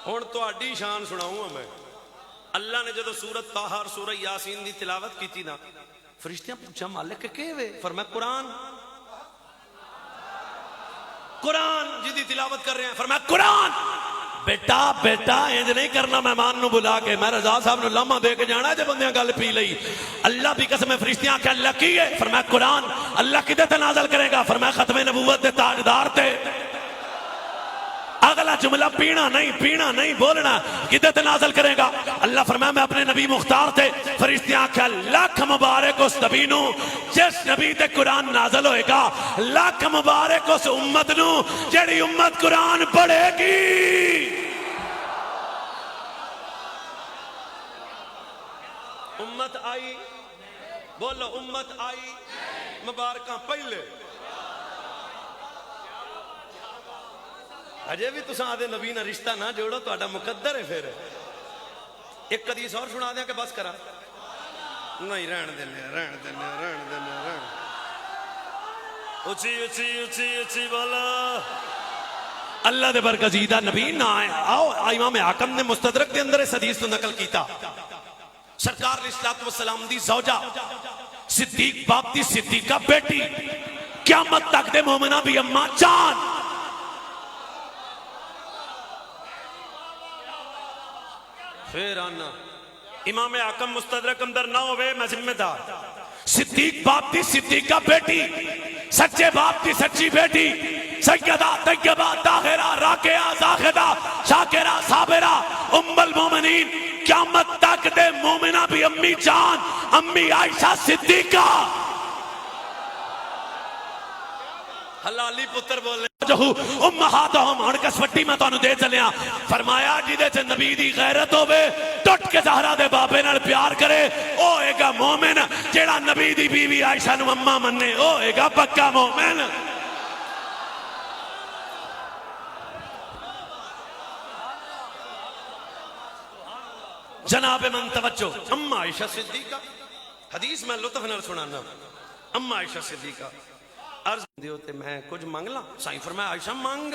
ہن تہاڈی شان سناؤں میں. اللہ نے جدو سورۃ طٰہٰ اور سورہ یاسین دی تلاوت کی تھی نا, فرشتیاں پوچھا مالک کے وے؟ فرمایا قرآن. قرآن جی دی تلاوت کر رہے ہیں. فرمایا قرآن. بیٹا بیٹا انج نہیں کرنا مہمان نو بلا کے، میں رضا صاحب نو لمحہ دے کے جانا جے بندیاں گل پی لئی۔ اللہ بھی قسم فرشتیاں کہ اللہ کی ہے، فرمایا قرآن اللہ کدے تے نازل کرے گا، فرمایا ختم نبوت دے تاجدار تے۔ اگلا جملہ پینا نہیں بولنا، کدے تے نازل کرے گا؟ اللہ فرمایا میں اپنے نبی مختار تے۔ فرشتیاں کہ لاکھ مبارک اس نبی نو جس نبی تے قرآن نازل ہوئے گا، لاکھ مبارک اس امت نو جیڑی امت قرآن پڑھے گی۔ امت آئی، بولو امت آئی، مبارکاں پہلے۔ اجے بھی تساں آدھے نبی نہ رشتہ نہ جوڑو، تو مقدر ہے۔ پھر ایک حدیث اور سنا دیا کہ بس کرا؟ نہیں، رہن دینے۔ اچھی اچھی اچھی اچھی بولا اللہ دے برگزیدہ نبی نہ آئے۔ آؤ امام حاکم نے مستدرک دے اندر اس حدیث تو نقل کیتا، سرکار علیہ الصلوۃ والسلام دی زوجہ صدیق باپ دی صدیقہ بیٹی قیامت تک دے مومنہ بھی اماں جان۔ پھر آنا امام حاکم مستدرک اندر نہ ہوئے، میں ذمہ دار۔ صدیق باپ دی صدیقہ بیٹی، سچے باپ دی سچی بیٹی، سیدہ طیبہ طاہرہ راکعہ زاہدہ شاکرہ صابرہ ام المومنین، قیامت تک دے مومنہ بھی امی جان، امی عائشہ صدیقہ۔ حلالی پتر بولے امہاتہم، ہن کسوٹی میں تانوں دے چلیاں۔ فرمایا جدے چ نبی دی غیرت ہوے، ٹٹ کے زہرا دے بابے نال پیار کرے، او اے گا مومن۔ جیڑا نبی دی بیوی عائشہ نو اماں مننے، او اے گا پکا مومن۔ جناب من توجہ، اما عائشہ صدیقہ، حدیث میں لطف نال سنانا۔ اما عائشہ صدیقہ عرض دیو تے میں کچھ مانگ لاں؟ سائیں فرمایا عائشہ مانگ۔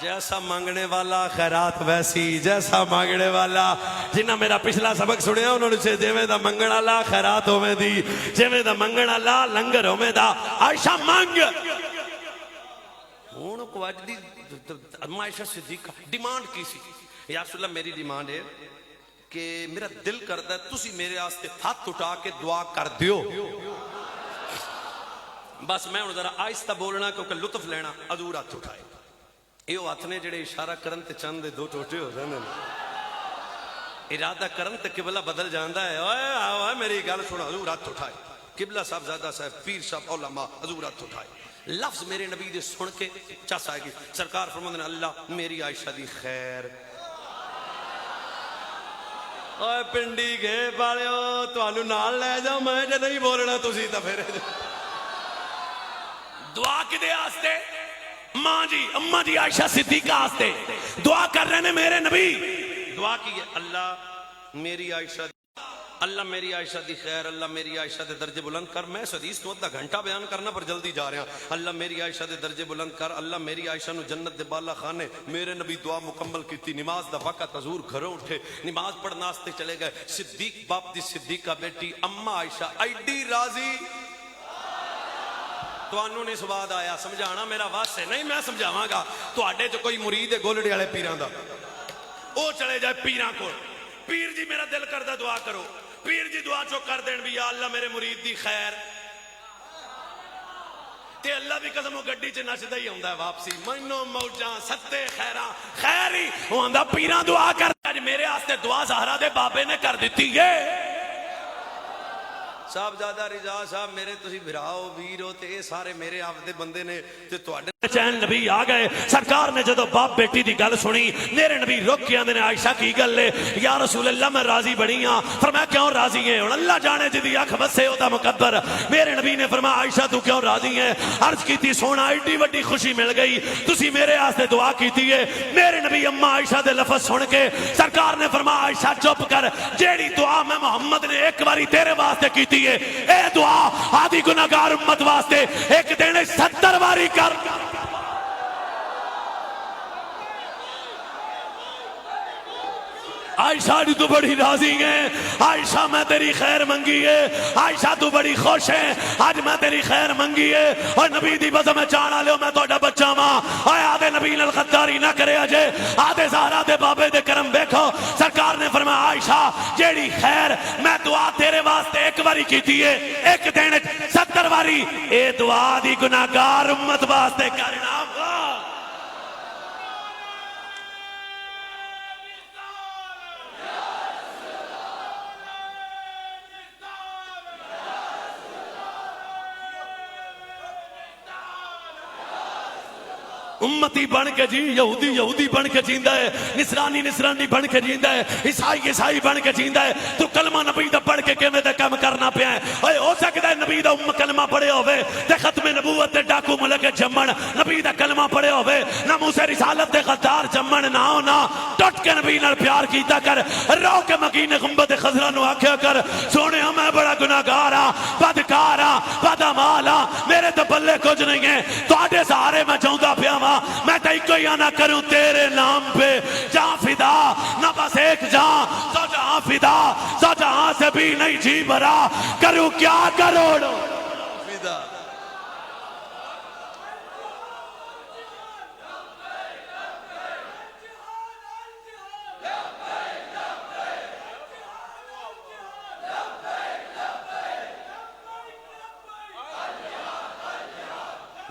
جیسا مانگنے والا خیرات ویسی، جیسا مانگنے والا، جنہ میرا پچھلا سبق سنیا انہوں نے سے جیویں دا منگن والا خیرات ہوویں دی، جیویں دا منگن والا لنگر ہوویں دا۔ عائشہ مانگ۔ ہن کو اج دی اما عائشہ صدیقہ ڈیمانڈ کی سی، یا رسول اللہ میری ڈیمانڈ ہے کہ میرا دل کرتا ہے تسی میرے آستے ہاتھ اٹھا کے دعا کر دیو۔ بس میں ہوں ذرا آہستہ بولنا کیونکہ لطف لینا۔ حضور ہاتھ اٹھائے، یہ ہاتھ نے جڑے اشارہ کرن تے چند دے دو ٹوٹے ہو جاندے نے، ارادہ کرن تے قبلہ بدل جاندا ہے۔ اوئے آؤ میری گل سنو، حضور ہاتھ اٹھائے، قبلہ صاحب زادہ صاحب پیر صاحب علماء، حضور ہاتھ اٹھائے۔ لفظ میرے نبی دے سن کے چس آئے گی، سرکار فرماندے نے اللہ میری عائشہ دی خیر۔ اوے پنڈی گئے پالیو تانوں نال لے جاؤ، میں جے نہیں بولنا تسی تے پھر دعا کدے واسطے؟ ماں جی اماں جی عائشہ صدیقہ واسطے دعا کر رہے نے میرے نبی۔ دعا کی ہے اللہ میری عائشہ، اللہ میری عائشہ دی خیر، اللہ میری عائشہ دے درجے بلند کر۔ میں اس حدیث کو 1/2 گھنٹہ بیان کرنا پر جلدی جا رہا ہوں۔ اللہ میری عائشہ دے درجے بلند کر، اللہ میری عائشہ نو جنت دے بالا خانے۔ میرے نبی دعا مکمل کیتی، نماز دا وقت، حضور گھروں اٹھے نماز پڑھنا واسطے چلے گئے۔ صدیق باپ دی صدیقہ بیٹی اما عائشہ ایڈی راضی۔ تانوں نہیں سواد آیا سمجھانا میرا واسطے نہیں، میں سمجھاواں گا۔ تواڈے جو کوئی مرید ہے گولڑے والے پیراں دا، او چلے جائے پیراں کول، پیر جی میرا دل کردا دعا کرو، پیر جی دعا چو کر دین بھی یا اللہ میرے مرید دی خیر، تے اللہ بھی قسم و گڈی چ نچدا ہی ہوندا ہے واپسی، مینوں موجاں ستے خیراں خیر ہی ہوندا پیراں دعا کر۔ اج میرے واسطے دعا زہرا دے بابے نے کر دتی ہے۔ صاحبزادہ رضا صاحب میرے تسی بھراؤ ویرو تے اے سارے میرے آپ دے بندے نے تے تواڈے چین نبی آ گئے۔ سرکار نے جدو باپ بیٹی دی گل سنی، میرے نبی رک کے آندے نے عائشہ کی گل ہے یا رسول اللہ میں راضی بڑی ہاں۔ فرمایا کیوں راضی ہیں؟ ہن اللہ جانے جدی اکھ بسے او دا مقدر۔ میرے نبی نے فرمایا عائشہ تو کیوں راضی ہیں؟ عرض کیتی سونا ایڈی وڈی خوشی مل گئی، تسی میرے واسطے دعا کیتی ہے۔ میرے نبی اما عائشہ دے لفظ سن کے سرکار نے فرمایا عائشہ چپ کر، جیڑی دعا میں محمد نے ایک باری تیرے واسطے کیتی ہے، اے دعا آدھی گناہگار امت واسطے ایک دن 70 باری کر۔ عائشہ تو بڑی راضی ہے، عائشہ میں تیری خیر منگی ہے، عائشہ تو بڑی خوش ہے، آج میں تیری خیر منگی ہے، اور نبی دی بزم میں جانا لے میں توڑا بچہ ماں، آئے آدھے نبی الغداری نہ کرے اجے، آدھے زہرا دے بابے دے کرم بیکھو، سرکار نے فرمایا عائشہ جیڑی خیر میں دعا تیرے واسطے ایک واری کی دیئے، ایک دین 70 واری، اے دعا دی گناہگار امت واسطے کرنا امتی بن کے جی، یہودی یہودی بن کے جیندہ ہے، نصرانی نصرانی بن کے جیندہ ہے، عیسائی عیسائی بن کے جیندہ ہے، تو کلمہ نبی دا پڑھ کے کیویں تے کم کرنا پیا ہے، اوے ہو سکتا ہے نبی دا کلمہ پڑھے ہوئے تے ختم نبوت تے ڈاکو ملک جمن، نبی دا کلمہ پڑھے ہوئے ناموس رسالت تے غدار جمن نہ ہونا، ٹٹ کے نبی نال پیار کیتا کر، رو کے مکین گنبد خضرا نو آکھیا کر سونے میں بڑا گناہگار ہاں، بدکار ہاں، بدعمال ہاں، میرے تے بلے کچھ نہیں ہے، تواڈے سہارے میں چاہندا پیا ہاں، میں تے کوئی نہ کروں تیرے نام پہ، جہاں فدا نہ بس ایک جہاں، سو جہاں فدا سو جہاں سے بھی نہیں جی بھرا، کروں کیا کروڑوں فدا۔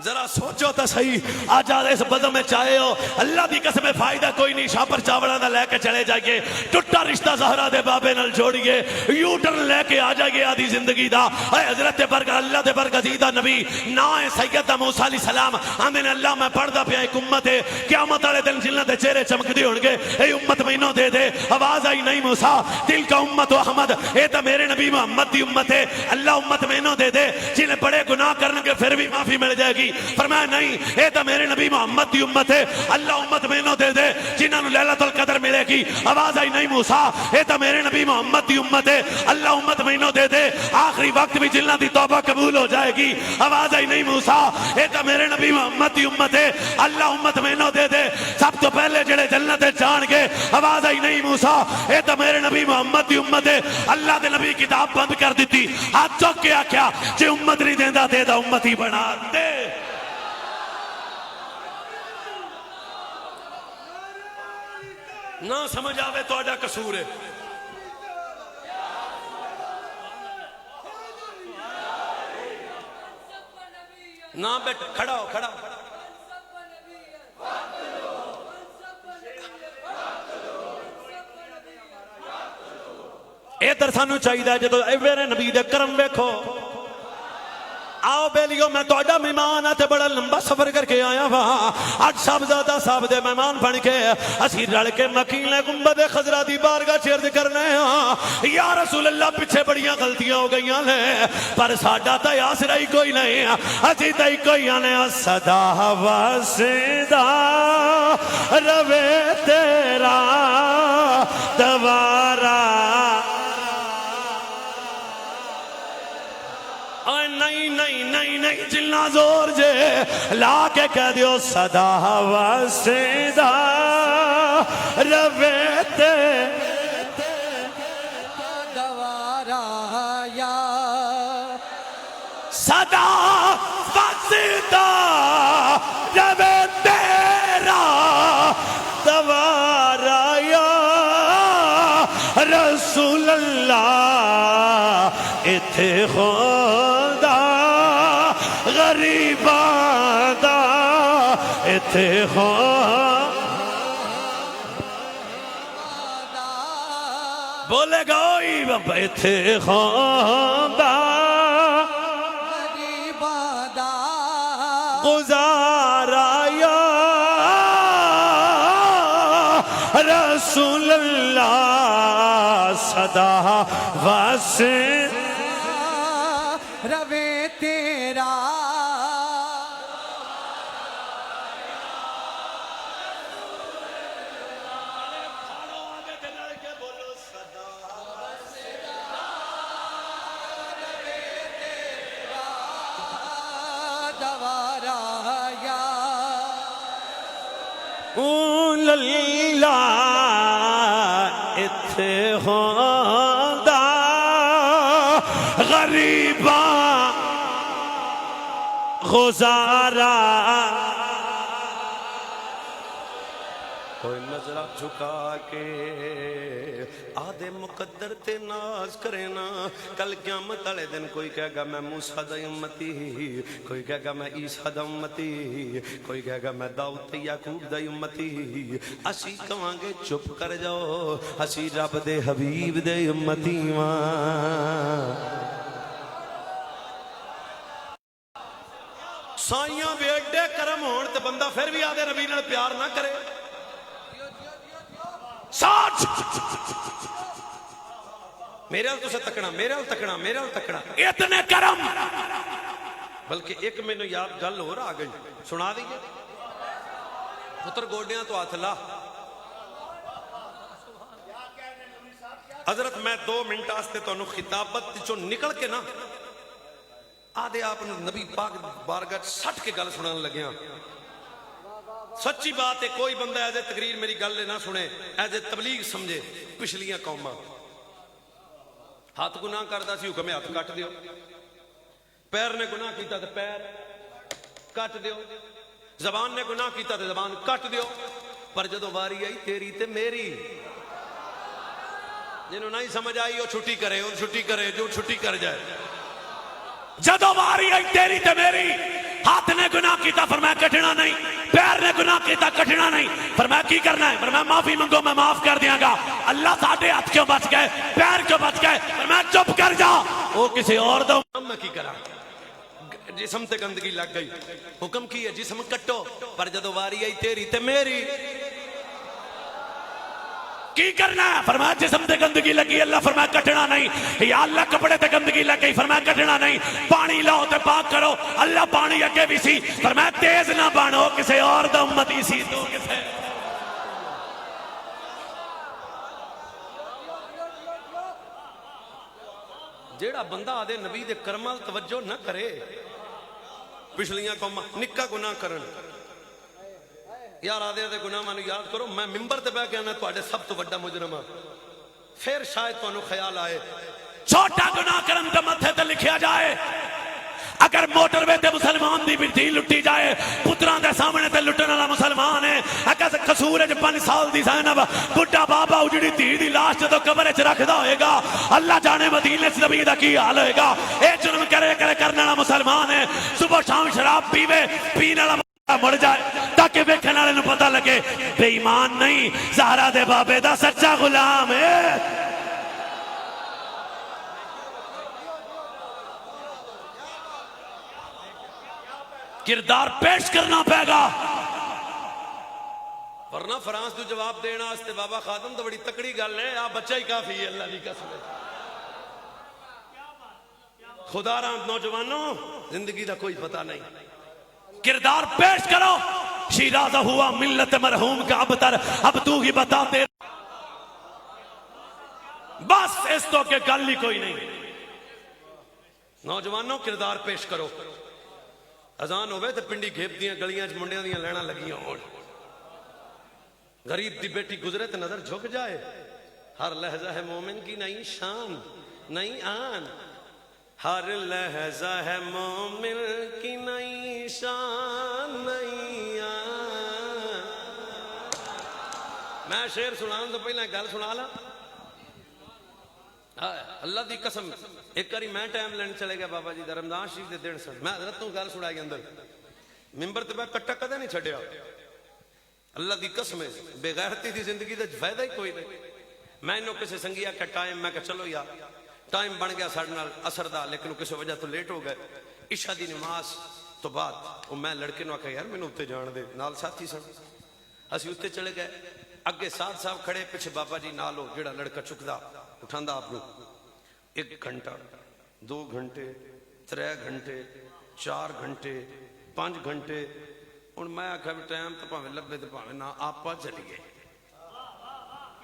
ذرا سوچو تا صحیح، آج آدھے اس بدم میں چاہے ہو اللہ دی قسم فائدہ کوئی نہیں، شاپر چاوڑا نہ لے کے چلے جائیے، ٹوٹا رشتہ زہرا دے بابے نال جوڑیے، یو ٹرن لے کے آ جائیے آدھی زندگی دا، اے حضرت برکت اللہ دے برگزیدہ نبی نا ہے سیدہ موسیٰ علیہ السلام، آمین اللہ میں پڑھ دا پیا ایک امت ہے، قیامت والے دن جنہ دے چہرے چمک دی ہونگے، اے امت مینوں دے دے، آواز آئی نہیں موسیٰ دل کا امت و احمد، اے تا میرے نبی محمد دی امت ہے، اللہ امت مینوں دے دے، جنہیں بڑے گناہ کرنگے پھر بھی معافی مل جائے گی، فرمایا نہیں اے تو میرے نبی محمد دی امت ہے، اللہ امت مینوں دے دے جنہاں نو لیلۃ القدر ملے گی، آواز آئی نہیں موسیٰ اے تو میرے نبی محمد دی امت ہے، اللہ امت مینوں دے دے آخری وقت بھی جنہاں دی توبہ قبول ہو جائے گی، آواز آئی نہیں موسیٰ اے تو میرے نبی محمد دی امت ہے، اللہ امت مینوں دے دے سب تو پہلے جڑے جنت جان گے، آواز آئی نہیں موسیٰ اے تو میرے نبی محمد دی امت ہے، اللہ دے نبی کتاب بند کر دیتی، ہاتھ چوک کے آکھیا جے امت نہیں دیندا دے دا امتی بنا دے۔ نہ سمجھ آوے تو اڈا قصور ہے، نہ بیٹھ کھڑا ہو کھڑا ہو، ادھر سانو چاہیے جدو میرے نبی دے کرم ویکھو، آؤ بیلیو میں تو اڈا مہمان آتے بڑا لمبا سفر کر کے آیا وہاں، آج صاحبزادہ صاحب دے مہمان بن کے اسی رڑ کے مکین گنبد خضرا دی بارگاہ چرد کرنے ہاں، یا رسول اللہ پیچھے بڑیاں غلطیاں ہو گئیاں لیں پر ساڈا تا آسرا ہی کوئی نہیں، اسی تا ہی کوئی آنے صدا واسدہ روے تیرا دوارا، نہیں نہیں نہیں نہیں جلنا زور جے لا کے کہہ دیو صدا واسدہ روے تے دوارا یا صدا واسدہ روے تیرا دوارا یا رسول اللہ اتھے خدا غریباں دا اتھے خدا بولے گا اوئی بابا اتھے خدا غریباں دا گزارا یا رسول اللہ صدا واسدہ روے تیرا دوارا یا اللہ تے ہوندا غریباں گزارا کوئی نظرہ جھکا کے آدھے مقدر تے ناز کرے نا کل قیامت والے دن کوئی کہے گا میں موسیٰ دا امتی کوئی کہے گا میں عیسیٰ دا امتی کوئی کہے گا میں داؤد تے یعقوب دا امتی اسی کہاں گے چپ کر جاؤ اسی رب دے حبیب دے امتی وہاں سائیاں بھی ایڈے کرم ہون تے بندہ پھر بھی آدھے نبی نال پیار نہ کرے ساتھ میرے حال تو سے تکنا میرے حال تکنا میرے حال تکنا اتنے کرم بلکہ ایک میں نے یاد گل ہو رہا آگئی سنا دیئے پتر گوڑیاں تو ہاتھ لا حضرت میں 2 منٹ آستے تو انہوں خطابت جو نکل کے نا آدھے آپ نبی پاک بارگاہ سٹ کے گل سنان لگے ہیں سچی بات ہے کوئی بندہ ایسے تقریر میری گل نہ سنے ایسے تبلیغ سمجھے پچھلیاں قوماں ہاتھ گناہ کردا سی حکم ہاتھ کٹ دیو پیر نے گناہ کیتا تے پیر کٹ دیو زبان نے گناہ کیتا تے زبان کٹ دیو پر جدو واری آئی تیری تے میری جنہوں نہیں سمجھ آئی وہ چھٹی کرے وہ چھٹی کرے جو چھٹی کر جائے جدو واری آئی تیری تے میری ہاتھ نے گناہ کیتا فرمایا کٹنا نہیں پیر نے گناہ کیتا کٹنا نہیں فرمایا کی کرنا ہے فرمایا معافی منگو میں معاف کر دیا گا اللہ ساڑھے ہاتھ کیوں بچ گئے پیر کیوں بچ گئے فرمایا چپ کر جا وہ کسی اور دو میں کی کرا جسم تے گندگی لگ گئی حکم کی ہے جسم کٹو پر جدو واری آئی تیری تے میری کی کرنا ہے فرمایا جسم تے گندگی لگی اللہ فرمایا کٹنا نہیں یا اللہ کپڑے تے گندگی لگ گئی فرمایا کٹنا نہیں پانی لاؤ تے پاک کرو اللہ پانی اگے بھی سی فرمایا تیز نہ بانو کسے اور دا امتی سی تو کسے جیڑا بندہ آدھے نبی دے کرمال توجہ نہ کرے پچھلیاں قوم نکا گناہ کرن یار آدھے آدھے گناہ مانو یاد کرو میں ممبر تے بیٹھ کے آنا تو آڈے سب تو وڈا مجرمہ پھر شاید تو انہوں خیال آئے چھوٹا گناہ کرن تے متھے تے لکھیا جائے اگر موٹر وے تے مسلمان دی بھی لٹی جائے پتران دے سامنے تے لٹن والا مسلمان ہے اگر قصور ہے 5 سال دی زینب بڈھا بابا اجڑی دھی دی لاش جدو قبر وچ رکھدا ہوئے گا اللہ جانے مدینے سے نبی دا کی حال ہوئے گا اے جرم کرے کرنے والا مسلمان ہے صبح شام شراب پیوے پینے والا مر جائے تاکہ ویکھن والے نوں پتہ لگے بے ایمان نہیں زہرا دے بابے دا سچا غلام ہے کردار پیش کرنا پے گا ورنہ فرانس تو جواب دینا آستے بابا خادم تو بڑی تکڑی گل ہے آپ بچہ ہی کافی ہے اللہ دی قسم خدا رہا نوجوانوں زندگی دا کوئی پتہ نہیں کردار پیش کرو شیرازہ ہوا ملت مرحوم کا ابتر اب تو ہی بتا دے بس اس تو کہ گل ہی کوئی نہیں نوجوانوں کردار پیش کرو اذان ہوئے تو پنڈی گھیپ دیاں گلیاں منڈیاں دیاں لینا لگیاں ہون غریب دی بیٹی گزرے تو نظر جھک جائے ہر لہجہ ہے مومن کی نئی شان نئی آن ہر لہجہ ہے مومن کی نئی شان نئی آن میں شعر سنان تو پہلے گل سنا لا اللہ دی قسم ایک کاری میں ٹائم لین چلے گیا بابا جی دا رمضان شریف دے دن سن میں حضرت تو گل سنا گیا اندر ممبر تے میں کٹا کدے نہیں چھڈیا اللہ دی قسم ہے بے غیرتی دی زندگی دا فائدہ ہی کوئی نہیں میں انہوں کسے سنگیا کہ ٹائم میں کہ چلو یار ٹائم بن گیا ساڑھے نال اثر دا لیکن کسی وجہ تو لیٹ ہو گئے عشاء دی نماز تو بعد وہ میں لڑکے نو آکھا یار میں نے اتے جان دے نال ساتھی سن اسی اتے چلے گئے اگے ساتھ صاحب کھڑے پیچھے بابا جی نالو جڑا لڑکا چکدا اٹھاندا آپ نے 1 گھنٹہ 2 گھنٹے 3 گھنٹے 4 گھنٹے 5 گھنٹے اور میں آکھا بھی ٹائم تو پاویں لبے تو پاویں نہ آپا چلیے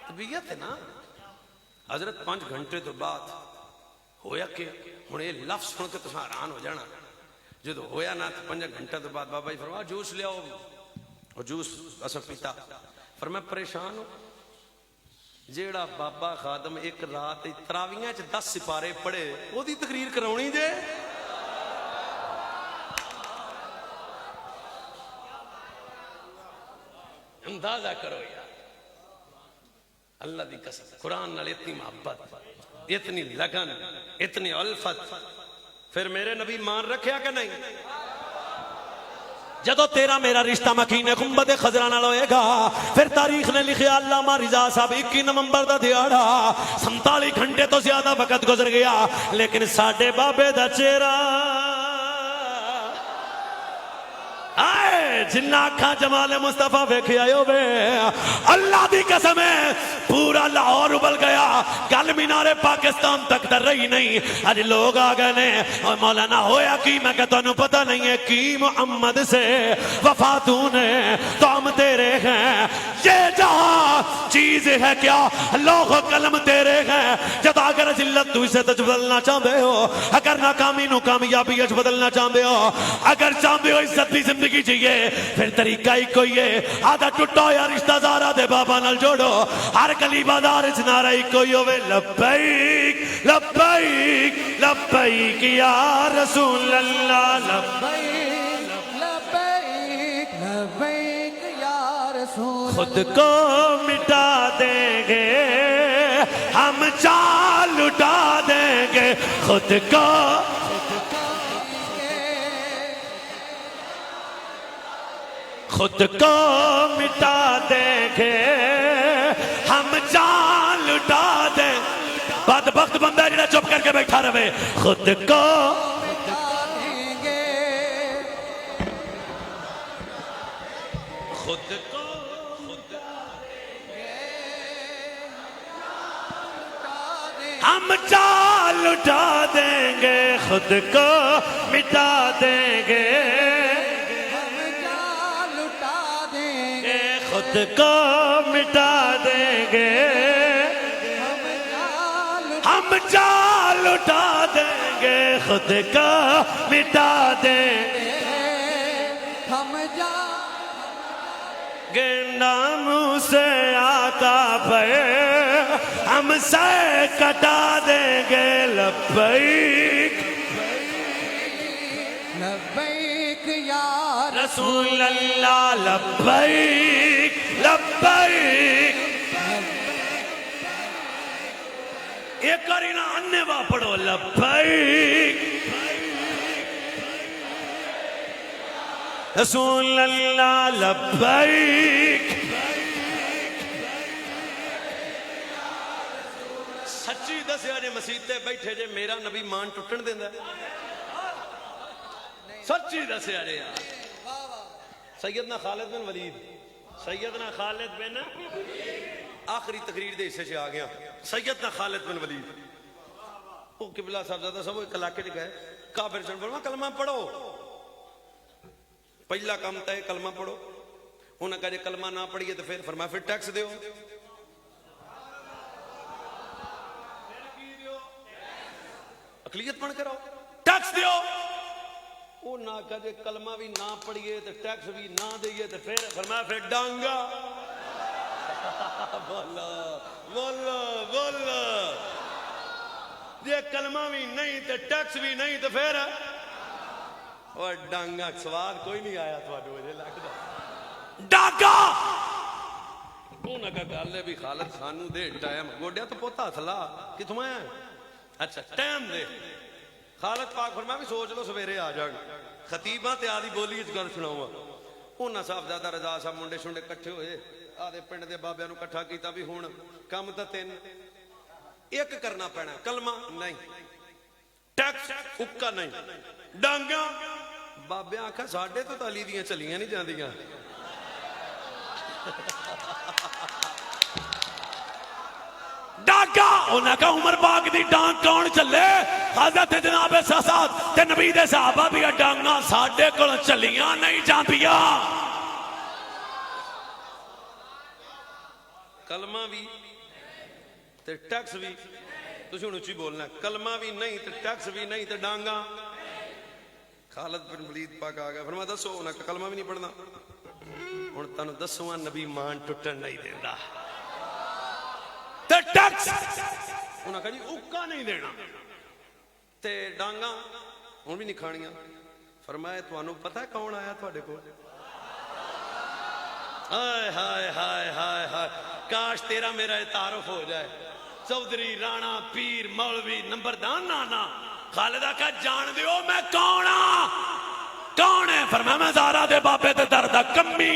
طبیعت ہے نا حضرت 5 گھنٹے تو بعد ہویا کہ ہن یہ لفظ سن کے تساں حیران ہو جانا جدو ہویا نا 5 گھنٹے تو بعد بابا جی فرمایا جوس لیاؤ اور جوس اسا پیتا فرمایا پریشان ہو جیڑا بابا خادم ایک رات تراویاں چ 10 سپارے پڑھے او دی تقریر کراونی جے اندازہ کرو یار اللہ دی قسم قرآن نال اتنی محبت اتنی لگن اتنی الفت پھر میرے نبی مان رکھیا کہ نہیں جدو تیرا میرا رشتہ مکین گنبد خضرا نال ہوئے گا پھر تاریخ نے لکھیا علامہ رضا صاحب 21 نومبر دا دیہاڑا 47 گھنٹے تو زیادہ وقت گزر گیا لیکن ساڈے بابے دا چہرہ آئے جنہ آنکھاں جمال مصطفیٰ ویکھے آئے ہوئے اللہ دی قسم ہے پورا لاہور ابل گیا گل مینار پاکستان تک در رہی نہیں آج لوگ آ گئے نے اور مولانا ہویا کی میں کہتا انہوں پتہ نہیں ہے کی محمد سے وفاتوں نے تو ہم تیرے ہیں یہ جہاں چیز ہے کیا لوگ و قلم تیرے ہیں جب اگر ذلت تو اسے تجھ بدلنا چاہتے ہو اگر ناکامی نو کامیابی اچھ بدلنا چاہتے ہو اگر چاہتے ہو عزت بھی زندگی چاہیے پھر طریقہ ہی کوئی ہے آدھا ٹوٹو یا رشتہ دارہ دے بابا نال جوڑو ہر کلی بادار چنارہ ہی کوئی ہوئے لبیک لبیک لبیک یا رسول اللہ لبیک لبیک لبیک یا رسول خود کو مٹا دیں گے ہم چال اٹھا دیں گے خود کو خود کو مٹا دیں گے ہم جان لٹا دیں بدبخت بندہ جنہیں چپ کر کے بیٹھا رہے خود کو مٹا دیں گے خود کو ہم جان لٹا دیں گے خود کو مٹا دیں گے خود کو مٹا دیں گے ہم جال اٹھا دیں گے خود کو مٹا دیں ہم جا گے ناموں سے آقا پہ ہم سے کٹا دیں گے لبیک لبیک یا رسول اللہ لبیک لبیک ایک کرینا اننے با پڑھو لبیک رسول اللہ لبیک سچی دسیا جے مسیطے بیٹھے جے میرا نبی مان ٹوٹن دیندہ سچی دسیا جے یار سیدنا خالد بن ولید سیدنا خالد بن آخری تقریر دے اسے سے آ گیا سیدنا خالد بن ولید وہ قبلہ صاحب زیادہ سب وہ ایک علاقے لے گئے کافر چند فرما کلمہ پڑھو پہلا کام تھا کلمہ پڑھو انہوں نے کہا جے کلمہ نہ پڑھئے تو پھر فرما پھر ٹیکس دیو اقلیت پڑھ کر آؤ ٹیکس دیو وہ نہ کہے کلمہ بھی نہ پڑھئے تو ٹیکس بھی نہ دئیے تو پھر فرمایا پھر ڈانگا بولا بولا بولا یہ کلمہ بھی نہیں تو ٹیکس بھی نہیں تو پھر اور ڈانگا سواد کوئی نہیں آیا تو مجھے لگتا ڈانگا انہوں نے کہا لے بھی خالد خانو دے ٹائم گوڑیا تو پوتا تھلا کتوں آیا اچھا ٹائم دے خالد پاک فرمایا بھی سوچ لو سویرے آ جاگ خطیبہ تے آدھی بولی اس گل سناؤں انہاں صاحب زیادہ رضا صاحب منڈے شنڈے کٹھے ہوئے آدھے پنڈ دے بابیاں نو کٹھا کیتا بھی ہون کم تا تین ایک کرنا پینا کلمہ نہیں ٹیکس اکا نہیں ڈانگا بابیاں آکھا ساڑھے تو تالی دیاں چلیاں نہیں جان دیاں ڈانگا انہاں کا عمر پاک دی ڈانگ کون چلے حضرت جناب ساسات تے نبی دے صحابہ بھی ڈانگا ساڑھے کو چلیاں نہیں جان دیاں کلمہ بھی تے ٹیکس بھی تو سنو چی بولنا ہے کلمہ بھی نہیں تے ٹیکس بھی نہیں تے ڈانگا خالد بن ولید پاک آگا فرما دسو انہاں کا کلمہ بھی نہیں پڑھنا ان تانو دسوان نبی مان ٹوٹن نہیں دیندہ ਟੈਕਸ ਉਹਨਾਂ ਕਹਾ ਜੀ ਉੱਕਾ ਨਹੀਂ ਦੇਣਾ ਤੇ ਡਾਂਗਾ ਹੁਣ ਵੀ ਨਹੀਂ ਖਾਣੀਆਂ। ਫਰਮਾਇਆ ਤੁਹਾਨੂੰ ਪਤਾ ਕੌਣ ਆਇਆ ਤੁਹਾਡੇ ਕੋਲ? ਹਾਏ ਹਾਏ ਹਾਏ ਹਾਏ ਹਾਏ, ਕਾਸ਼ ਤੇਰਾ ਮੇਰਾ ਤਾਰਫ ਹੋ ਜਾਏ। ਚੌਧਰੀ, ਰਾਣਾ, ਪੀਰ, ਮੌਲਵੀ, ਨੰਬਰਦਾਰ, ਨਾਨਾ। ਖਾਲਿਦਾ ਕਹਾ ਜਾਣਦੇ ਹੋ ਮੈਂ ਕੌਣ ਆ? ਕੌਣ ਹੈ? ਫਰਮਾਇਆ ਮੈਂ ਜ਼ਾਰਾ ਦੇ ਬਾਬੇ ਤੇ ਦਰ ਦਾ ਕਮੀ,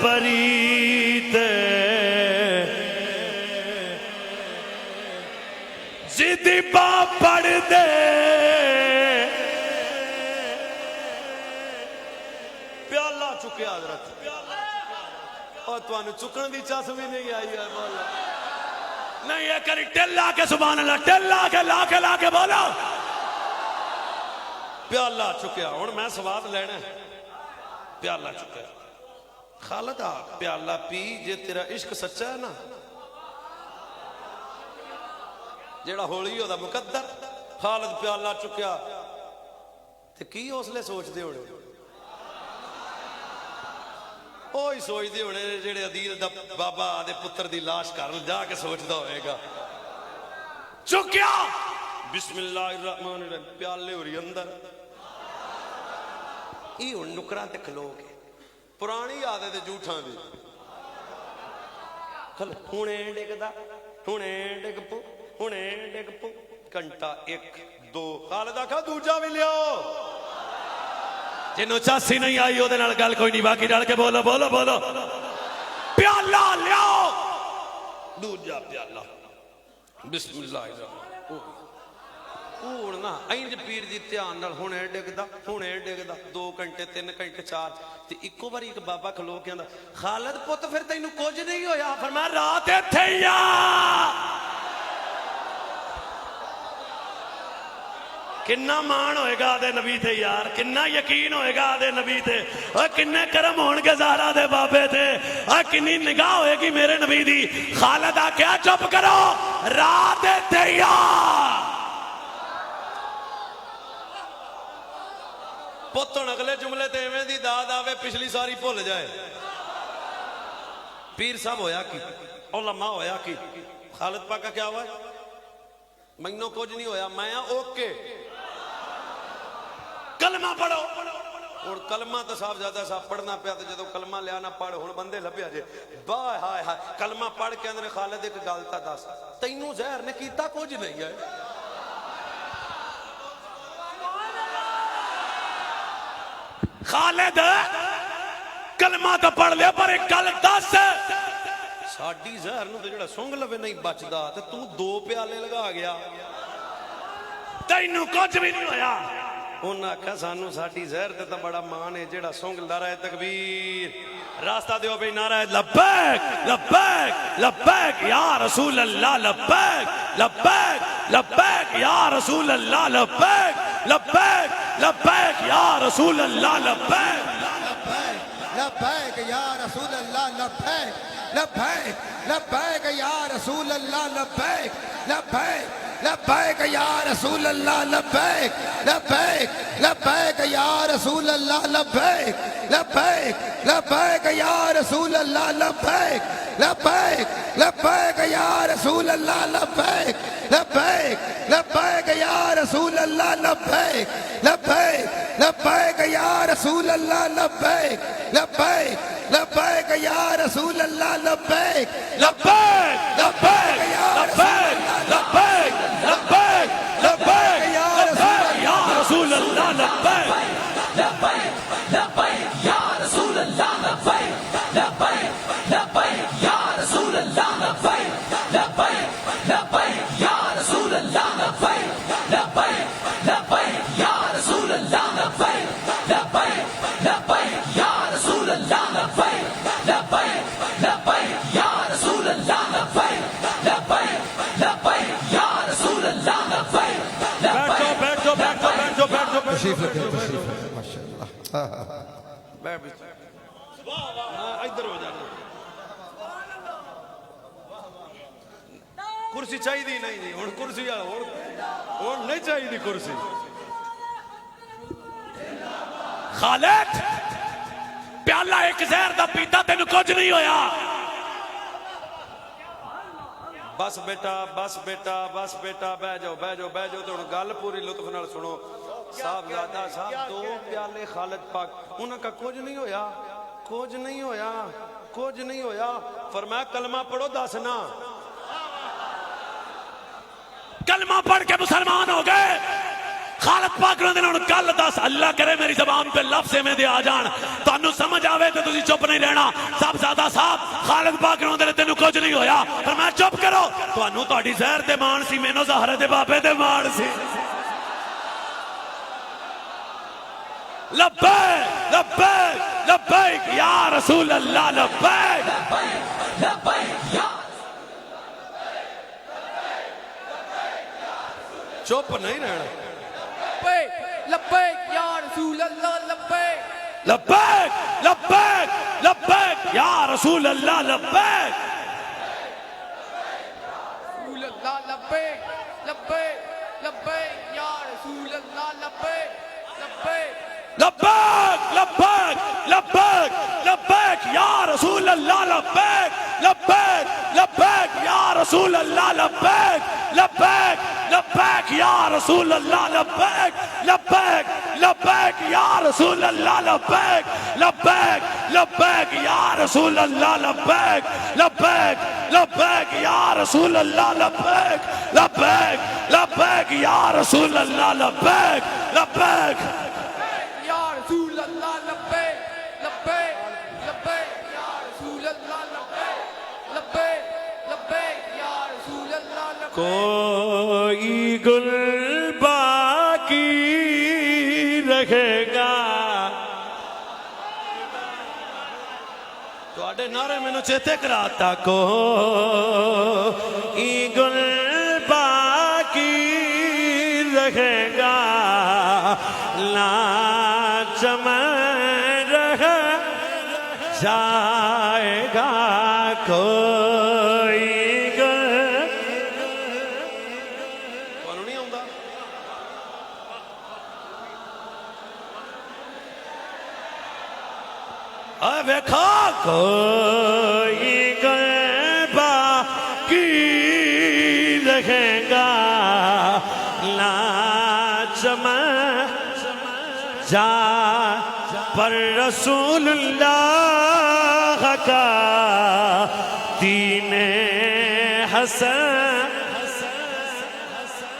پریت جدی با پڑھ دے پیالہ چکے حضرت اور توانو چکن دی چاس بھی نہیں آئی ہے مولا نہیں یہ کری ٹل آ کے سبحان اللہ ٹل آ کے لا کے بولا پیالہ چکیا ہوں میں سواد لینا ہے پیالہ چکیا خالد آ پیالہ پی جے تیرا عشق سچا ہے نا جیڑا ہولی ہو دا مقدر خالد پیالہ چکیا تے کی حوصلے سوچ دے ہونے اوہی سوچ دے ہونے جیڑے عدیل دا بابا آدھے پتر دی لاش کرن جا کے سوچ دا ہوئے گا چکیا بسم اللہ الرحمن الرحیم پیالے ہو رہی اندر ای ہن نکراں تے کھلو کے پرانی آدھے تے جھوٹاں دی کھل ہونے ڈگ دا ہونے ڈگ پو ہونے ڈگ پو گھنٹہ 1 2 خالدہ کھا دوجا بھی لیاؤ جنہوں چاسی نہیں آئی ہو دے نال گل کوئی نہیں باقی ڈال کے بولو بولو بولو پیالہ لیاؤ دوجا پیالہ بسم اللہ الرحمن اوڑنا اینج پیر دی تیان نال ہونے ڈگ دا 2 گھنٹے 3 گھنٹے 4 تے اکو باری ایک بابا کھلو کے اندر خالد پت پھر تینوں کچھ نہیں ہویا فرمایا رات ایتھے ہی کنا مان ہوئے گا دے نبی تھے یار کنا یقین ہوئے گا دے نبی تھے اور کنے کرم ہون کے زہرہ دے بابے تھے اور کنی نگاہ ہوئے گی میرے نبی دی خالدہ کیا چپ کرو رات تھے یار پتن اگلے جملے تے میں دی داد آوے پچھلی ساری بھول جائے پیر صاحب ہویا کی علماء ہویا کی خالد پاک کا کیا ہوا ہے مہینوں کچھ نہیں ہویا میں اوکے کلمہ پڑھو اور کلمہ تو صاحب زیادہ صاحب پڑھنا پیا تو جدو کلمہ لیا نہ پڑھ ہون بندے لبیا جے بائے ہائے ہائے کلمہ پڑھ کے اندر خالد ایک گالتا دس تینوں زہر نے کیتا کچھ نہیں ہے خالد کلمہ تو پڑھ لیا پر ایک گل دس ساڑی زہر نو تو جڑا سونگ لوے نہیں بچ دا تو 2 پیالے لگا گیا تینوں کچھ بھی نہیں ہویا انہاں کہا سانو ساڑی زہر تے تا بڑا مان ہے جڑا سونگ نعرہ تکبیر راستہ دیو بھئی نعرہ لبیک لبیک لبیک یا رسول اللہ لبیک لبیک لبیک یا رسول اللہ لبیک لبیک لبیک یا رسول اللہ لبیک لبیک یا رسول اللہ لبیک لبیک لبیک یا رسول اللہ لبیک لبیک لبیک یا رسول اللہ لبیک لبیک لبیک یا رسول اللہ لبیک لبیک لبیک یا رسول اللہ لبیک لبیک لبیک یا رسول اللہ لبیک لبیک لبیک یا رسول اللہ لبیک لبیک لبیک یا رسول اللہ لبیک لبیک لبیک یا رسول اللہ لبیک لبیک لبیک لبیک لبیک لبیک لبیک یا رسول اللہ لبیک لبیک لبیک یا رسول اللہ لبیک لبیک لبیک یا رسول اللہ لبیک لبیک لبیک یا رسول اللہ لبیک لبیک لبیک یا رسول اللہ لبیک لبیک لبیک یا رسول اللہ لبیک لبیک لبیک یا رسول اللہ لبیک لبیک لبیک یا رسول اللہ لبیک بیٹھو بیٹھو بیٹھو بیٹھو تشریف رکھیں تشریف رکھیں ماشاءاللہ بیٹھ ادھر ہو جانا کرسی چاہیے دی نہیں دی ہن کرسی ہن نہیں چاہیے دی کرسی خالد پیالہ ایک زہر دا پیتا تینوں کچھ نہیں ہویا بس بیٹا بس بیٹا بس بیٹا بہ جاؤ بہ جاؤ بہ جاؤ تو گل پوری لطف نال سنو صاحب زیادہ صاحب 2 پیالے خالد پاک انہاں کا کچھ نہیں ہویا کچھ نہیں ہویا کچھ نہیں ہویا فرمایا کلمہ پڑھو دسنا کلمہ پڑھ کے مسلمان ہو گئے خالق پاک نے ہن گل دس اللہ کرے میری زبان پہ لفظ میں دے آ جان تانوں سمجھ آوے تے تسی چپ نہیں رہنا سب زیادہ صاحب خالق پاک نے تینوں کچھ نہیں ہویا پر میں چپ کرو تانوں تہاڈی زہر تے مان سی مینوں زہر دے بابے تے مان سی لبیک لبیک لبیک یا رسول اللہ لبیک چپ نہیں رہنا لبیک یا رسول اللہ لبیک لبیک لبیک لبیک یا رسول اللہ لبیک رسول اللہ لبیک لبیک لبیک یا رسول اللہ لبیک لبیک لبیک لبیک لبیک لبیک یا رسول اللہ لبیک لبیک لبیک یا رسول اللہ لبیک لبیک لبیک یا رسول اللہ لبیک لبیک لبیک یا رسول اللہ لبیک لبیک لبیک یا رسول اللہ لبیک لبیک لبیک یا رسول اللہ لبیک لبیک لبیک یا رسول اللہ لبیک لبیک یا رسول اللہ لبیک لبیک لبیک یا رسول اللہ لبیک لبیک لبیک یا رسول اللہ لبیک کوئی گل باقی رہے گا تواڈے نعرے مینوں چیتے کراتا کوئی گل باقی رہے گا نا چمن رہ جائے گا کوئی گل تانوں نہیں آوندا اے ویکھا کوئی گل باقی رہے گا نا چمن جا پر رسول اللہ کا دین حسن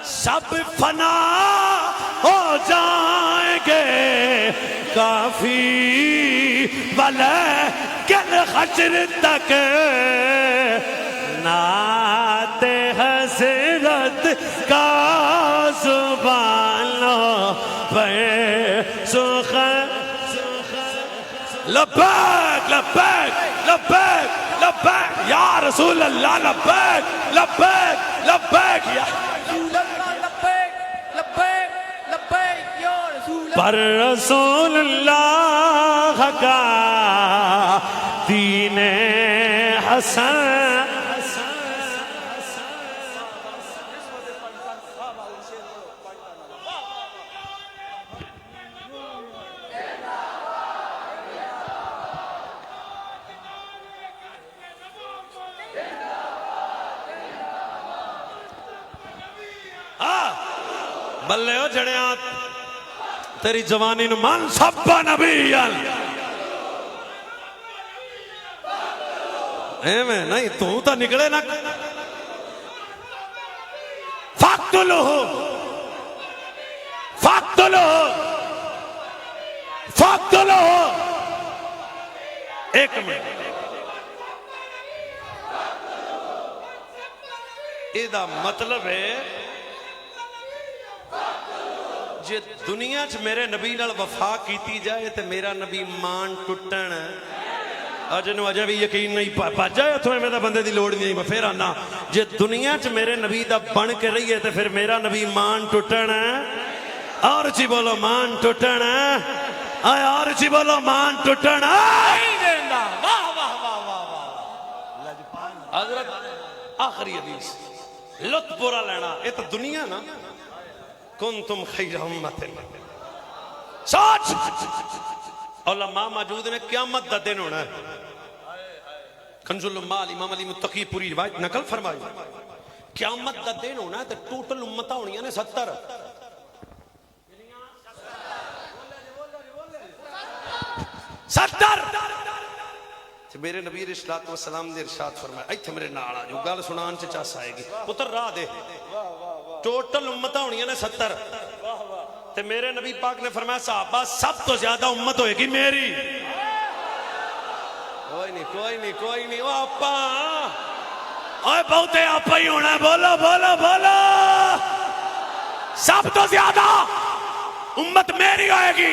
سب فنا ہو جائیں گے کافی ولیکن حشر تک نعت حضرت کا زبانوں پر سخن لبیک لبیک لبیک لبیک یا رسول اللہ لبیک لبیک لبیک یا رسول اللہ لبیک لبیک لبیک یا رسول اللہ پر رسول اللہ کا دین حسن بلے ہو جڑیاں تیری جوانی نو من سب نبی ایویں نہیں تو نکلے نہ فاقتلوہ فاقتلوہ فاقتلوہ ایک منٹ ایدہ مطلب ہے جے دنیا چ میرے نبی نال وفا کیتی جائے تے میرا نبی مان ٹٹن اجنو اجے بھی یقین نہیں پا جائے تو میں بندے دی لوڑ نہیں پھر آنا جے دنیا چ میرے نبی دا بن کے رہیے تے پھر میرا نبی مان ٹٹن اور جی بولو مان ٹٹن اور جی بولو مان ٹٹن حضرت آخری حدیث لطف برا لینا یہ تو دنیا نا کنتم خیر امت سوچ علماء موجود نے قیامت دا دن ہونا ہے کنز الامال امام علی متقی پوری روایت نقل فرمائی قیامت دا دن ہونا ہے تو ٹوٹل امتہ ہونی ہے 70 میرے نبی علیہ الصلوۃ والسلام نے ارشاد فرمایا ایتھے میرے نال آ جو گل سنان چ چس آئے گی پتر راہ دے ٹوٹل امتاں ہونیاں نے 70 تے میرے نبی پاک نے فرمایا صحابہ سب تو زیادہ امت ہوئے گی میری. کوئی نہیں وہ آپا اوے بہتے آپا ہی ہونا ہے. بولو بولو بولو. سب تو زیادہ امت میری ہوئے گی.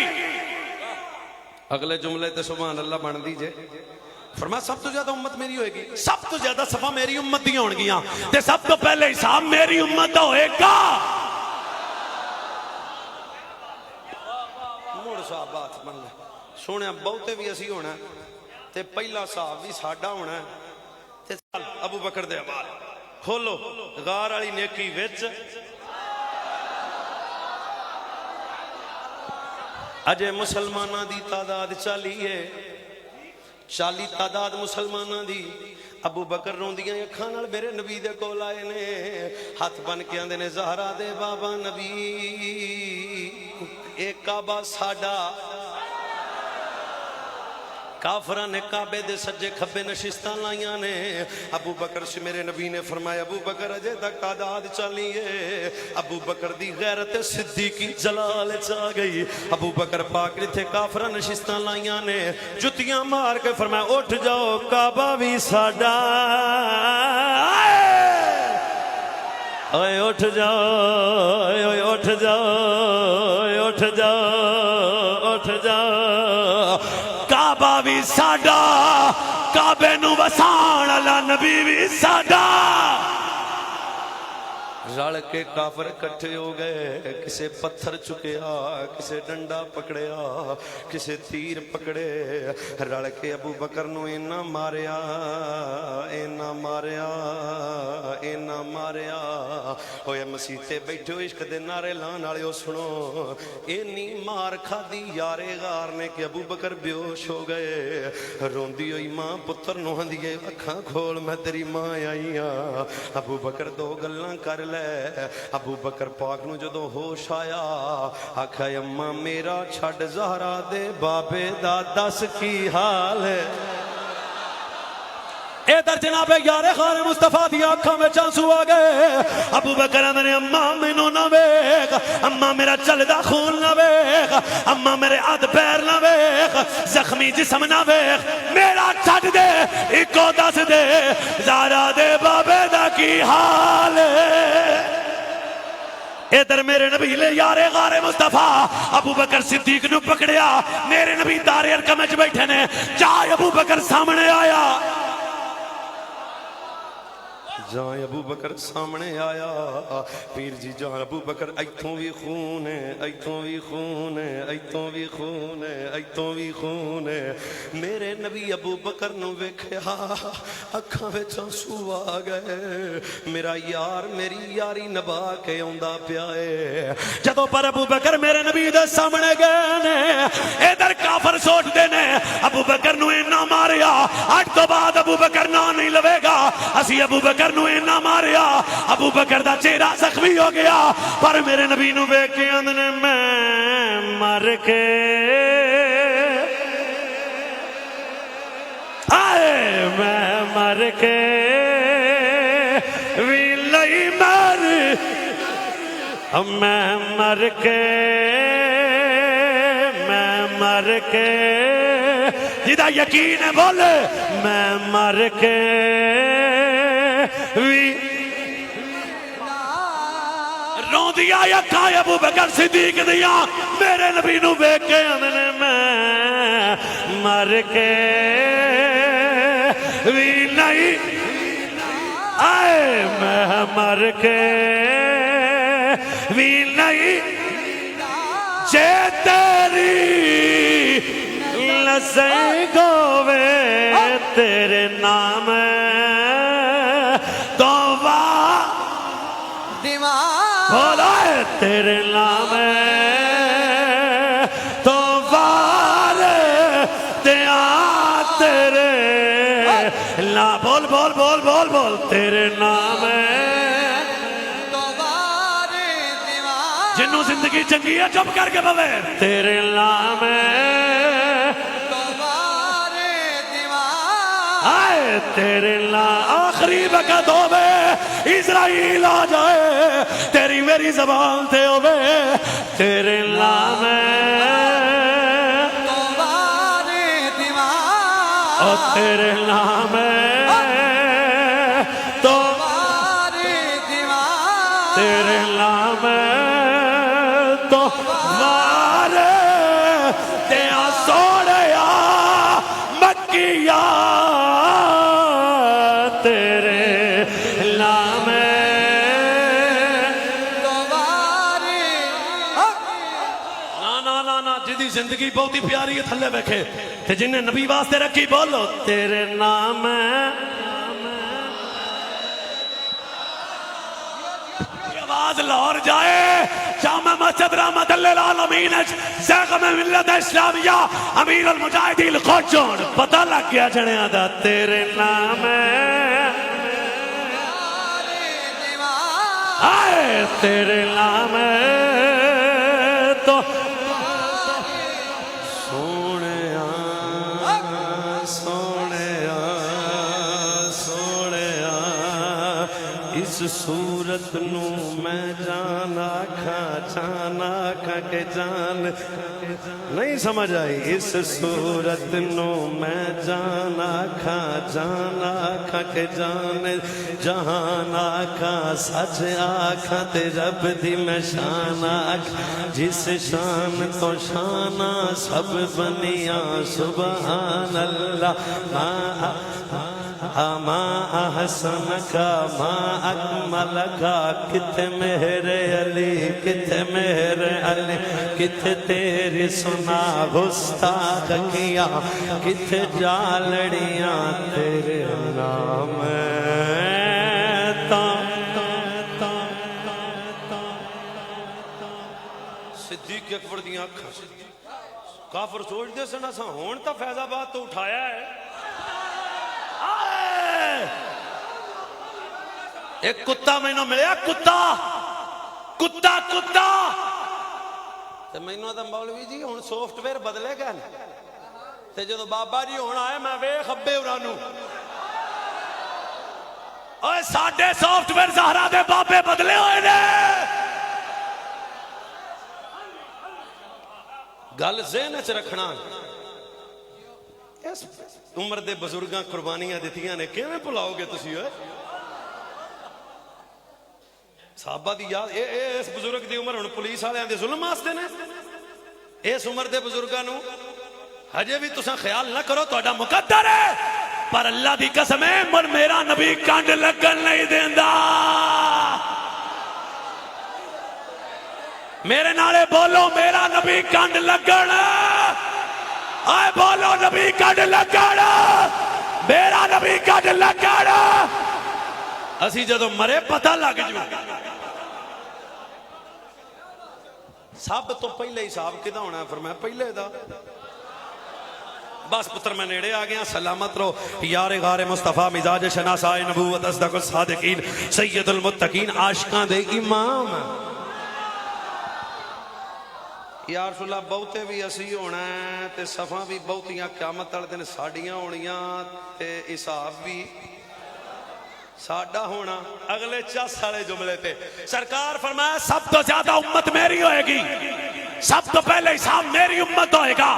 اگلے جملے تے سبحان اللہ بن دیجئے. فرمایا سب تو زیادہ امت میری ہوئے گی. سب تو زیادہ صفحہ میری امت دی ہون گیاں تے سب تو پہلے حساب میری امت دا ہوئے گا. مڑ صحابات من لے سونے بہتے بھی اسی ہونا تے پہلا صحاب بھی ساڈا ہونا تے ابو بکر دے حوالے کھولو غار والی نیکی وچ اجے مسلماناں دی تعداد 40 ہے. 40 تعداد مسلماناں دی. ابو بکر روندیاں اکھاں نال میرے نبی دے کول آئے نے ہاتھ بن کے آندے نے زہرا دے بابا نبی اے کعبہ ساڈا. کافراں نے کعبے دے سجے کھبے نشستاں لائیاں نے. ابو بکر سے میرے نبی نے فرمایا ابو بکر اجے تک تعداد چلیے. ابو بکر دی غیرت صدیقی جلال چا گئی. ابو بکر پاک نے تھے کافراں نشستاں لائیاں نے جتیاں مار کے فرمایا اٹھ جاؤ کعبہ بھی ساڈا. اوے اٹھ جاؤ اوے اٹھ جاؤ اٹھ جاؤ اٹھ جاؤ. کعبہ بھی ساڈا کعبے نو وسان والا نبی بھی ساڈا. رل کے کافر کٹھے ہو گئے. کسے پتھر چکیا کسے ڈنڈا پکڑیا کسے تیر پکڑے. رل کے ابو بکر نو اینا ماریا اینا ماریا اینا ماریا. ہوئے مسیح بیٹھے ہو عشق دے نعرے لان والے سنو. اینی مار کھادی یارے غار نے کہ ابو بکر بیوش ہو گئے. روندی ہوئی ماں پتر نو ہندیے اکھاں کھول میں تیری ماں آئی ہاں. ابو بکر دو گلاں کر لے. ابو بکر پاک نو جدو ہوش آیا آکھا اماں میرا چھڑ زہرا دے بابے دا دس کی حال ہے. ادھر جناب یار خار مصطفیٰ دی آنکھوں میں آنسو آ گئے. ابو بکر نے اماں مینوں نہ ویکھ اماں میرا چلدا خون نہ ویکھ اماں میرے ہاتھ پیر نہ ویکھ زخمی جسم نہ ویکھ میرا چھڈ دے اکو دس دے زہرا دے بابے دا کی حال ہے. ادھر میرے نبی لے یارے غار مصطفیٰ ابو بکر صدیق نو پکڑیا. میرے نبی دار ارقم وچ بیٹھے نے. جائے ابو بکر سامنے آیا جان ابو بکر سامنے آیا. پیر جی جان ابو بکر ایتھوں بھی خون ہے ایتھوں بھی خون ہے ایتھوں بھی خون ہے ایتھوں بھی خون ہے. میرے نبی ابو بکر نو ویکھیا اکھاں وچ آنسو آ گئے. میرا یار میری یاری نبھا کے آندا پیا ہے. جدوں پر ابو بکر میرے نبی دے سامنے گئے نے ادھر کافر سوچدے نے ابو بکر نو اینا ماریا اج تو بعد ابو بکر نہ نہیں لوے گا. اسی ابو بکر نو اینا ماریا ابو بکر دا چہرہ زخمی ہو گیا. پر میرے نبی نو ویکھ کے آندے نے میں مر کے آئے میں مر کے وی لئی مر میں مر کے جدا یقین ہے بولے میں مر کے رو دیا یا کھائے ابو بکر صدیق دیا. میرے نبی نو ویکھ کے آندے میں مر کے وی نہیں آئے میں مر کے وی نہیں جے تیری لسے گوے تیرے نام تو بولا ہے تیرے نام تو وار تیا تیرے لا بول بول بول بول بول تیرے نام جنوں زندگی چنگی ہے چپ کر کے بوے تیرے نام آئے تیرے نام. آخری وقت ہوئے اسرائیل آ جائے تیری میری زبان تے ہوے تیرے نام او تیرے نام تو تیرے نام تو وار تیاں سوڑیا مکیہ تیرے نام نا جدی زندگی بہت ہی پیاری ہے تھلے بیٹھے تے جنہیں نبی واسطے رکھی بولو تیرے نام آواز لاہور جائے جامع مسجد رحمت للعالمین زیغم ملت اسلامیہ امیر المجاہدین خوچون پتہ لگ گیا جنیاں دا تیرے نام آئے تیرے نام تو سونیا سونیا سونیا اس صورت نو میں جانا کھا کے جان نہیں سمجھ آئی اس صورت نو میں جانا کھا کے جان جہان آکھا سچ آکھا تے رب دی میں شان آکھا جس شان تو شانہ سب بنیا سبحان اللہ ما احسن کا ما اکمل کا کت مہر علی کت مہر علی کت تیری سنا گستاخ کیا کت جالڑیاں تیرے نام صدیق اکبر دیاں کافر سوچ دے سنا سا ہون تا فیض آباد تو اٹھایا ہے ایک کتا میں نو ملیا کتا کتا کتا تو میں نو آدھا مولوی جی ہون سوفٹ ویئر بدلے گا تو جدو بابا جی ہونا آئے میں وے خبے ارانو اوہ ساڑھے سوفٹ ویئر زہرہ دے بابے بدلے ہوئے نے گل ذہن چ رکھنا اس عمر دے بزرگاں قربانیاں دیتیاں نے کیویں بھلاؤ گے تسی ہوئے صحابہ دی یاد اس بزرگ دی عمر ہن پولیس والے دے ظلم واسطے نے اس عمر دے بزرگاں نو ہجے بھی تساں خیال نہ کرو تہاڈا مقدر ہے پر اللہ دی قسم ہے من میرا نبی کنڈ لگن نہیں دیندا میرے نالے بولو میرا نبی کنڈ لگن آئے بولو نبی کنڈ لگن میرا نبی کنڈ لگن اسی جدو مرے پتہ لگ جو سب تو پہلے حساب کدھا ہونا ہے فرمایا پہلے دا بس پتر میں نیڑے آ گیا سلامت رو یار غار مصطفیٰ مزاج شناسائے نبوت اصدق الصادقین سید المتقین عاشقان دے امام یا رسول اللہ بہتے بھی اسی ہونا ہے تے صفحہ بھی بہتیاں قیامت تڑ دن ساڑیاں ہونیاں تے حساب بھی ساڑھا ہونا اگلے 40 سالے جملے تے سرکار فرمایا سب تو زیادہ امت میری ہوئے گی سب تو پہلے حساب میری امت ہوئے گا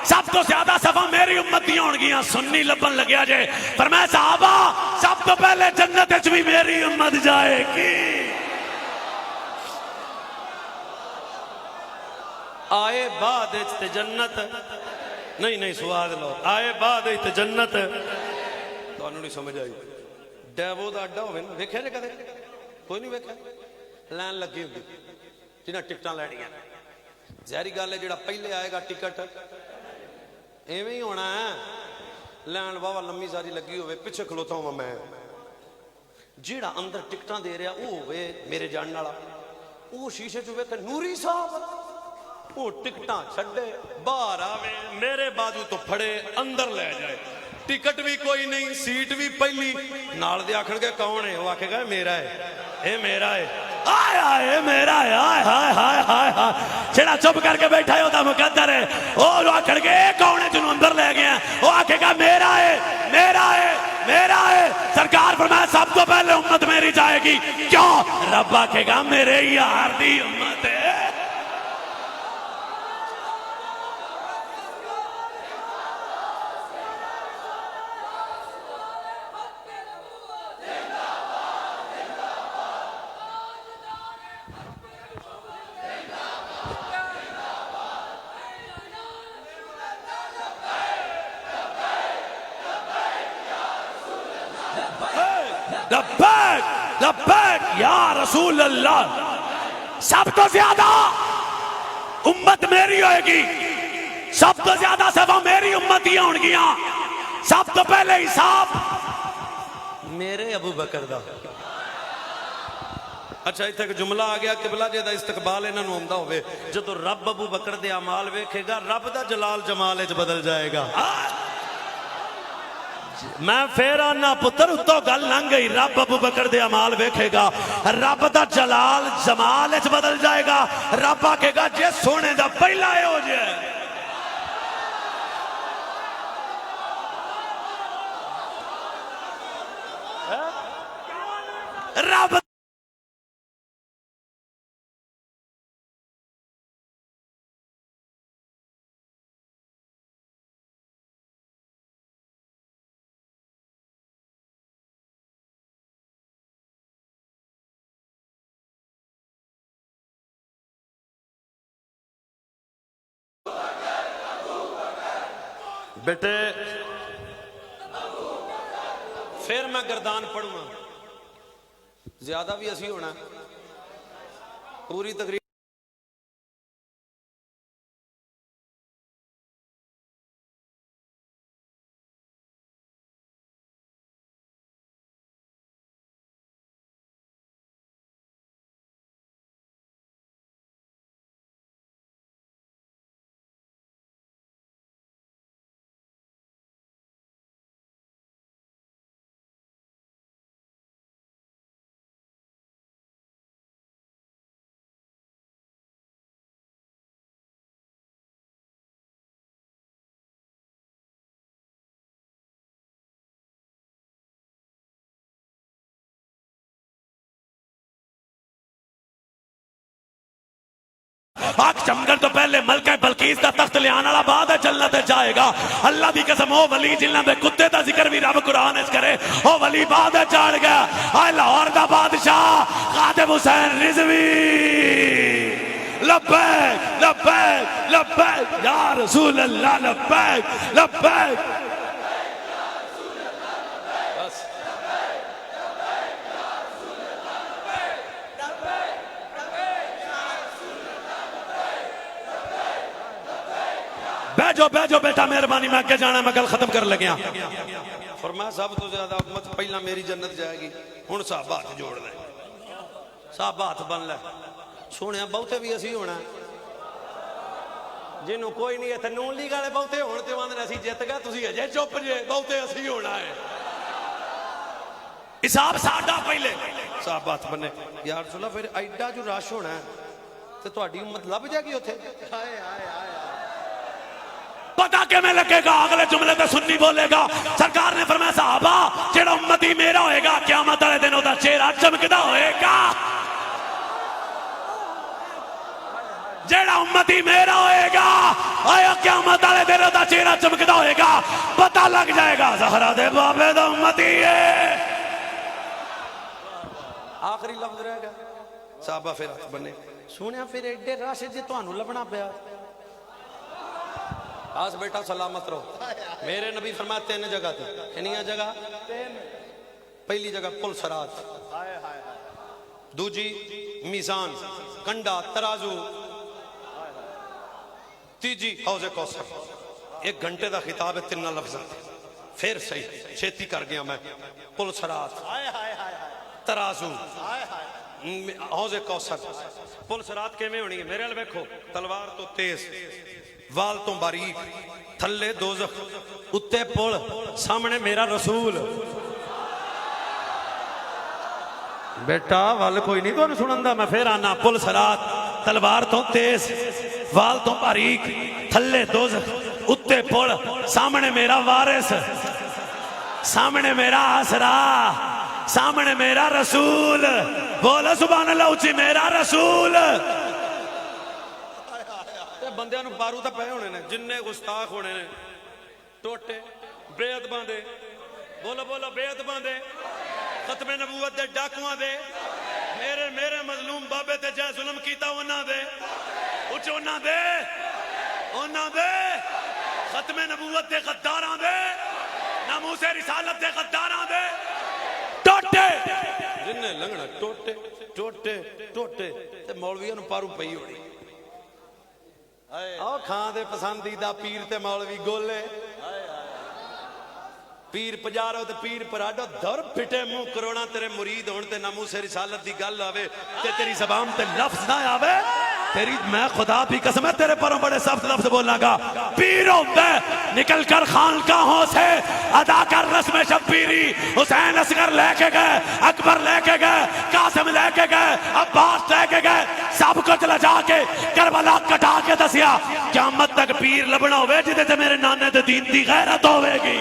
سب تو زیادہ صفحہ میری امت دی ہون گیاں سنی لبن لگیا جے فرمایا صحابہ سب تو پہلے جنت اچ بھی میری امت جائے گی آئے بعد اچھ جنت نہیں سواد لو آئے بعد اچھ جنت تو انہوں نہیں سمجھ آئی ڈیوو دا اڈا ہوئے نا ویکھے جے کدے کوئی نہیں ویکھے لین لگی ہوگی جنہاں ٹکٹاں لیڑیاں ظاہری گل ہے جڑا پہلے آئے گا ٹکٹ ایویں ہی ہونا ہے لین واہ لمبی ساری لگی ہوئے پیچھے کھلوتا ہوں میں جڑا اندر ٹکٹاں دے رہا وہ ہوئے میرے جاننے والا وہ شیشے چ ویکھ نوری صاحب وہ ٹکٹاں چھڈے باہر آوے میرے بازو تو پھڑے اندر لے جائے ٹکٹ بھی کوئی نہیں سیٹ بھی پہلی نال دے آکھن گے کون ہے وہ آکھے گا میرا ہے اے میرا ہے آئے آئے میرا ہے آئے ہائے ہائے ہائے ہائے چھڑا چپ کر کے بیٹھا ہے ہوتا مقدر ہے وہ آکھن گے اے کون ہے جنہوں اندر لے گیا وہ آکھے گا میرا ہے میرا ہے میرا ہے سرکار فرمایا سب کو پہلے امت میں میری جائے گی. کیوں؟ رب آکھے گا میرے یار دی امت ہے. لبیک لبیک یا رسول اللہ. سب تو زیادہ امت میری ہوئے گی, سب تو زیادہ صفحہ میری امتیاں ہون گیاں. سب تو پہلے حساب میرے ابو بکر دا. اچھا اتنے ایک جملہ آ گیا قبلہ جے دا استقبال انہاں نوں آندا ہوئے. جدو رب ابو بکر دے اعمال ویکھے گا رب دا جلال جمال وچ بدل جائے گا. میں پھر آنا پتر اتو گل لنگ گئی. رب ابو بکر دے اعمال ویکھے گا رب دا جلال جمال وچ بدل جائے گا. رب آکھے گا جے سونے دا پہلا اے ہو جائے. رب بیٹے پھر میں گردان پڑھوں گا. زیادہ بھی اسی ہونا پوری تقریب. آگ چمگن تو پہلے ملکہ بلقیس دا تخت لے آنا بعد جنت جائے گا. اللہ دی قسم او ولی جنہاں دے کتے دا ذکر بھی رب قرآن اس کرے او ولی بعد چڑھ گیا. آئے لاہور دا بادشاہ خادم حسین رضوی. لبیک لبیک لبیک یا رسول اللہ لبیک لبیک. بیجو بیٹا مہربانی میں کے جانا میں گل ختم کر لگیا. فرمایا سب تو زیادہ امت پہلا میری جنت جائے گی. ہن صحابہ ہاتھ جوڑ لے, صحابہ ہاتھ بن لے. سونے بہتے بھی اسی ہونا جنہوں کوئی نہیں ہے نون لیگ والے بہتے ہونے تے آندے اسی جت گئے تسی اجے چپ جے بہتے اسی ہونا ہے. حساب ساڈا پہلے. صحابہ ہاتھ بنے. یا رسول اللہ پھر ایڈا جو رش ہونا ہے تے تہاڈی امت لب جائے گی اوتھے. ہائے ہائے ہائے پتا کہ میں لگے گا. اگلے جملے تے سنی بولے گا. سرکار نے فرمایا صحابہ جیڑا امتی میرا ہوئے گا قیامت والے دن دا چہرہ چمکدا ہوئے گا. جیڑا امتی میرا ہوئے گا آیا قیامت والے دن دا چہرہ چمکدا ہوئے گا. پتہ لگ جائے گا زہرا دے بابے دا امتی ہے. آخری لفظ رہ گیا. صحابہ پھر ہاتھ بنے. سنیا پھر ایڈے رش جے تانوں لبنا پیا. آج بیٹا سلامت رہو. میرے نبی فرمایا 3 جگہ تھی. کنیاں جگہ؟ پہلی جگہ پل سرات, دوجی میزان کنڈا ترازو, تیجی حوض کوثر. 1 گھنٹے دا خطاب ہے 3 لفظ. پھر صحیح چھیتی کر گیا میں. پل سرات, ترازو, حوض کوثر. پل سرات کیویں ہونی ہے میرے ال ویکھو. تلوار تو تیز, وال تو باریک, تھلے دوزخ, اتے پل, سامنے میرا رسول. بیٹا وال کوئی نہیں تو سنندا. میں پھر آنا. پل سرات, تلوار تو تیز, وال تو باریک, تھلے دوزخ, اتے پل, سامنے میرا وارث, سامنے میرا آسرا, سامنے میرا رسول بولا سبحان اللہ اچھی میرا رسول بندیاں نو پارو تا پے ہونے نے جننے گستاخ ہونے نے ٹوٹے بیعت باندے بولو بولو بیعت باندے ختم نبوت دے ڈاکواں دے میرے مظلوم بابے تے جے ظلم کیتا انہاں دے اچھ انہاں دے ختم نبوت دے غداراں دے ناموس رسالت دے غداراں دے ٹوٹے جننے لنگنا ٹوٹے تے مولویاں نو پارو پئی ہونی آؤ کھان دے پسندیدہ پیر تے مولوی گولے پیر پجارو تے پیر پراڈو دھر پھٹے منہ کروڑا تیرے مرید ہون تے ناموس رسالت دی گل آوے تے تیری زبان تے لفظ نہ آوے تیری میں خدا بھی قسم ہے تیرے پروں بڑے سخت لفظ بولنا گا پیر ہوتا ہے نکل کر خانقاہوں سے ادا کر رسم شبیری حسین اصغر لے کے گئے اکبر لے کے گئے قاسم لے کے گئے عباس لے کے گئے سب کچھ لجا کے کربلا کٹا کے دسیا قیامت تک پیر لبنا ہوئے جدے تے میرے نانے تے دین دی غیرت ہوئے گی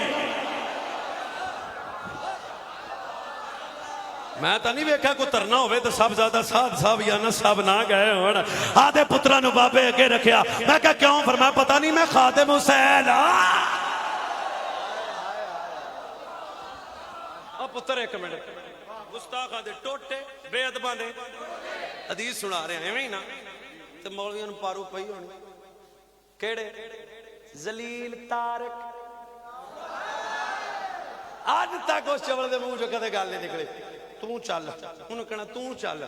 میں تا نہیں ویکھا کو ترنا ہوئے تو سب زیادہ صاحب یا نہ سب نہ گئے ہونا آدھے پترہ نو بابے اگے رکھیا میں کہا کیوں فرمایا پتہ نہیں میں خادم حسین پتر ایک منٹ گستاخ آدھے ٹوٹے بے ادباں دے حدیث سنا رہے ہیں نا تو مولویاں نو پارو پئی ہونی کیڑے ذلیل تارک آج تک اس چول دے منہ جو کدے گل نہیں نکلے تو چل انہوں کہنا تو چل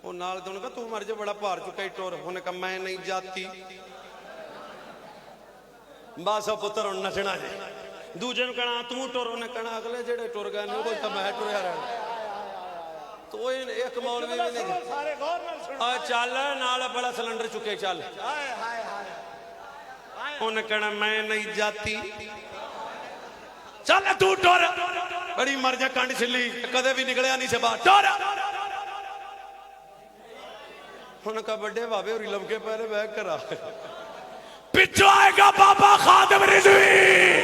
وہ نال دے انہوں کہا تو مر جو بڑا پار چکا ہی ٹور انہوں کہا میں نہیں جاتی باسا پتر انہوں نچنا جائے دوجہ انہوں کہنا تو ٹور انہوں کہنا اگلے جڑے ٹور گئے نہیں کوئی تو میں ٹوریا رہا تو ایک مولوی بھی نہیں چل نال بڑا سلنڈر چکے چل انہوں کہنا میں نہیں جاتی چل تو ٹور بڑی مرجہ کانڈ چھلی کدے بھی نکلیا نہیں سے بات ٹور انہوں کہا بڑے بابے اور علم کے پہلے بیک کرا پچھو آئے گا بابا خادم رضوی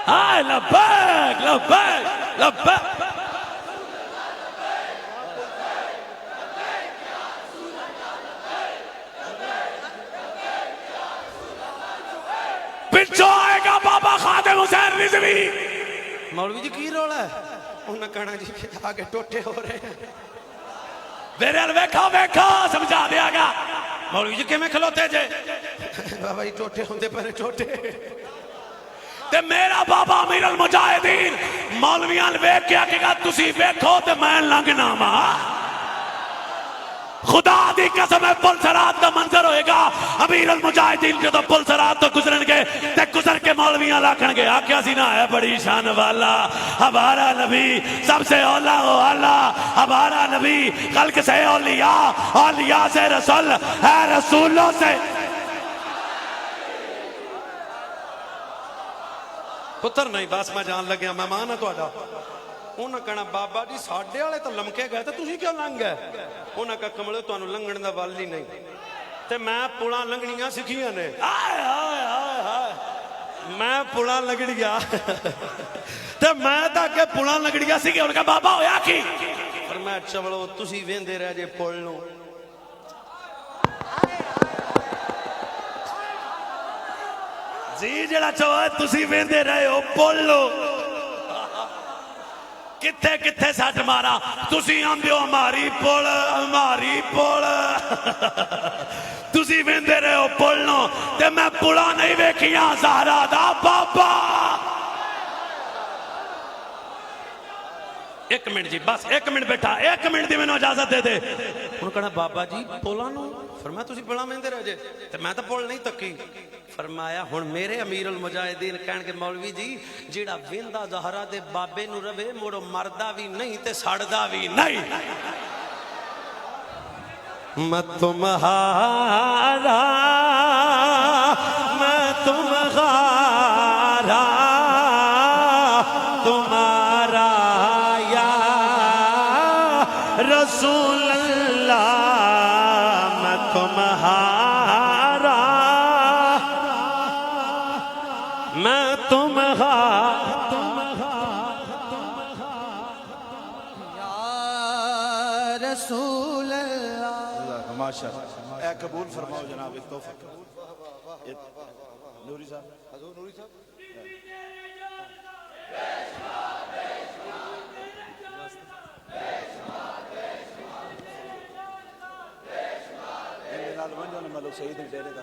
آئے لبیک لبیک لبیک پچھو آئے گا بابا خادم حسین رضوی مولوی جی کی رول ہے انہوں نے کہنا جی آگے ٹوٹے ہو رہے ہیں میرے ویکھا سمجھا دیا گا مولوی جی کہ میں کھلوتے جے بابا جی ٹوٹے ہوندے پہنے ٹوٹے تے میرا بابا امیر المجاہدین مولویان ویکھ کیا کہ تسی ویکھو تے میں لنگنا ماں خدا دی قسم ہے پل سرات کا منظر ہوئے گا امیر المجاہدین جو تو پل سرات تو گزرن گے تے گزر کے مولویاں لاکھن گے آکیا سی نہ ہے بڑی شان والا ہمارا نبی سب سے اولا ہو اللہ ہمارا نبی خلق سے اولیاء اولیاء سے رسول ہے رسولوں سے پتر نہیں بس میں جان لگیا میں مانا تو آڈا انہوں کہنا بابا جی ساڑھے آلے تو لمکے گئے تھے تُسی کیوں لنگ گئے انہوں کہا کملے تو انہوں لنگن دا والی نہیں تے میں پوڑا لنگنیاں سکھیاں نے میں پوڑا لنگڑیا تے میں تا کہ پوڑا لنگڑیا سکھی انہوں کہا بابا ہویا کی پر میں چولو تُسی ویندے رہ جے پوڑ لوں جی جڑا چوہ تُسی ویندے رہے ہو پوڑ لو کتھے کتھے ساٹھ مارا تُسی آندھو ہماری پوڑ تُسی ویندے رہے ہو پوڑنو تے میں پوڑا نہیں ویکھیاں زہرا دا بابا ایک منٹ جی بس ایک منٹ بیٹھا ایک منٹ دی میں نے اجازت دے دے انہوں کہنا بابا جی پولا نو فرمایا تُسی پوڑا ویندے رہے جے تے میں تو پوڑ نہیں تکی فرمایا ہن میرے امیر المجاہدین کہن کے مولوی جی جیڑا ویندا زہرا دے بابے نو روے موڑو مردہ بھی نہیں تے سڑدا بھی نہیں میں تمہارا تمہارا یا رسول اللہ میں تمہارا میں تمہارا یا رسول اللہ ماشاء اللہ اے قبول فرماؤ جناب ایک تحفہ نوری صاحب حضور نوری صاحب میں لوگ شہید ڈیرے کا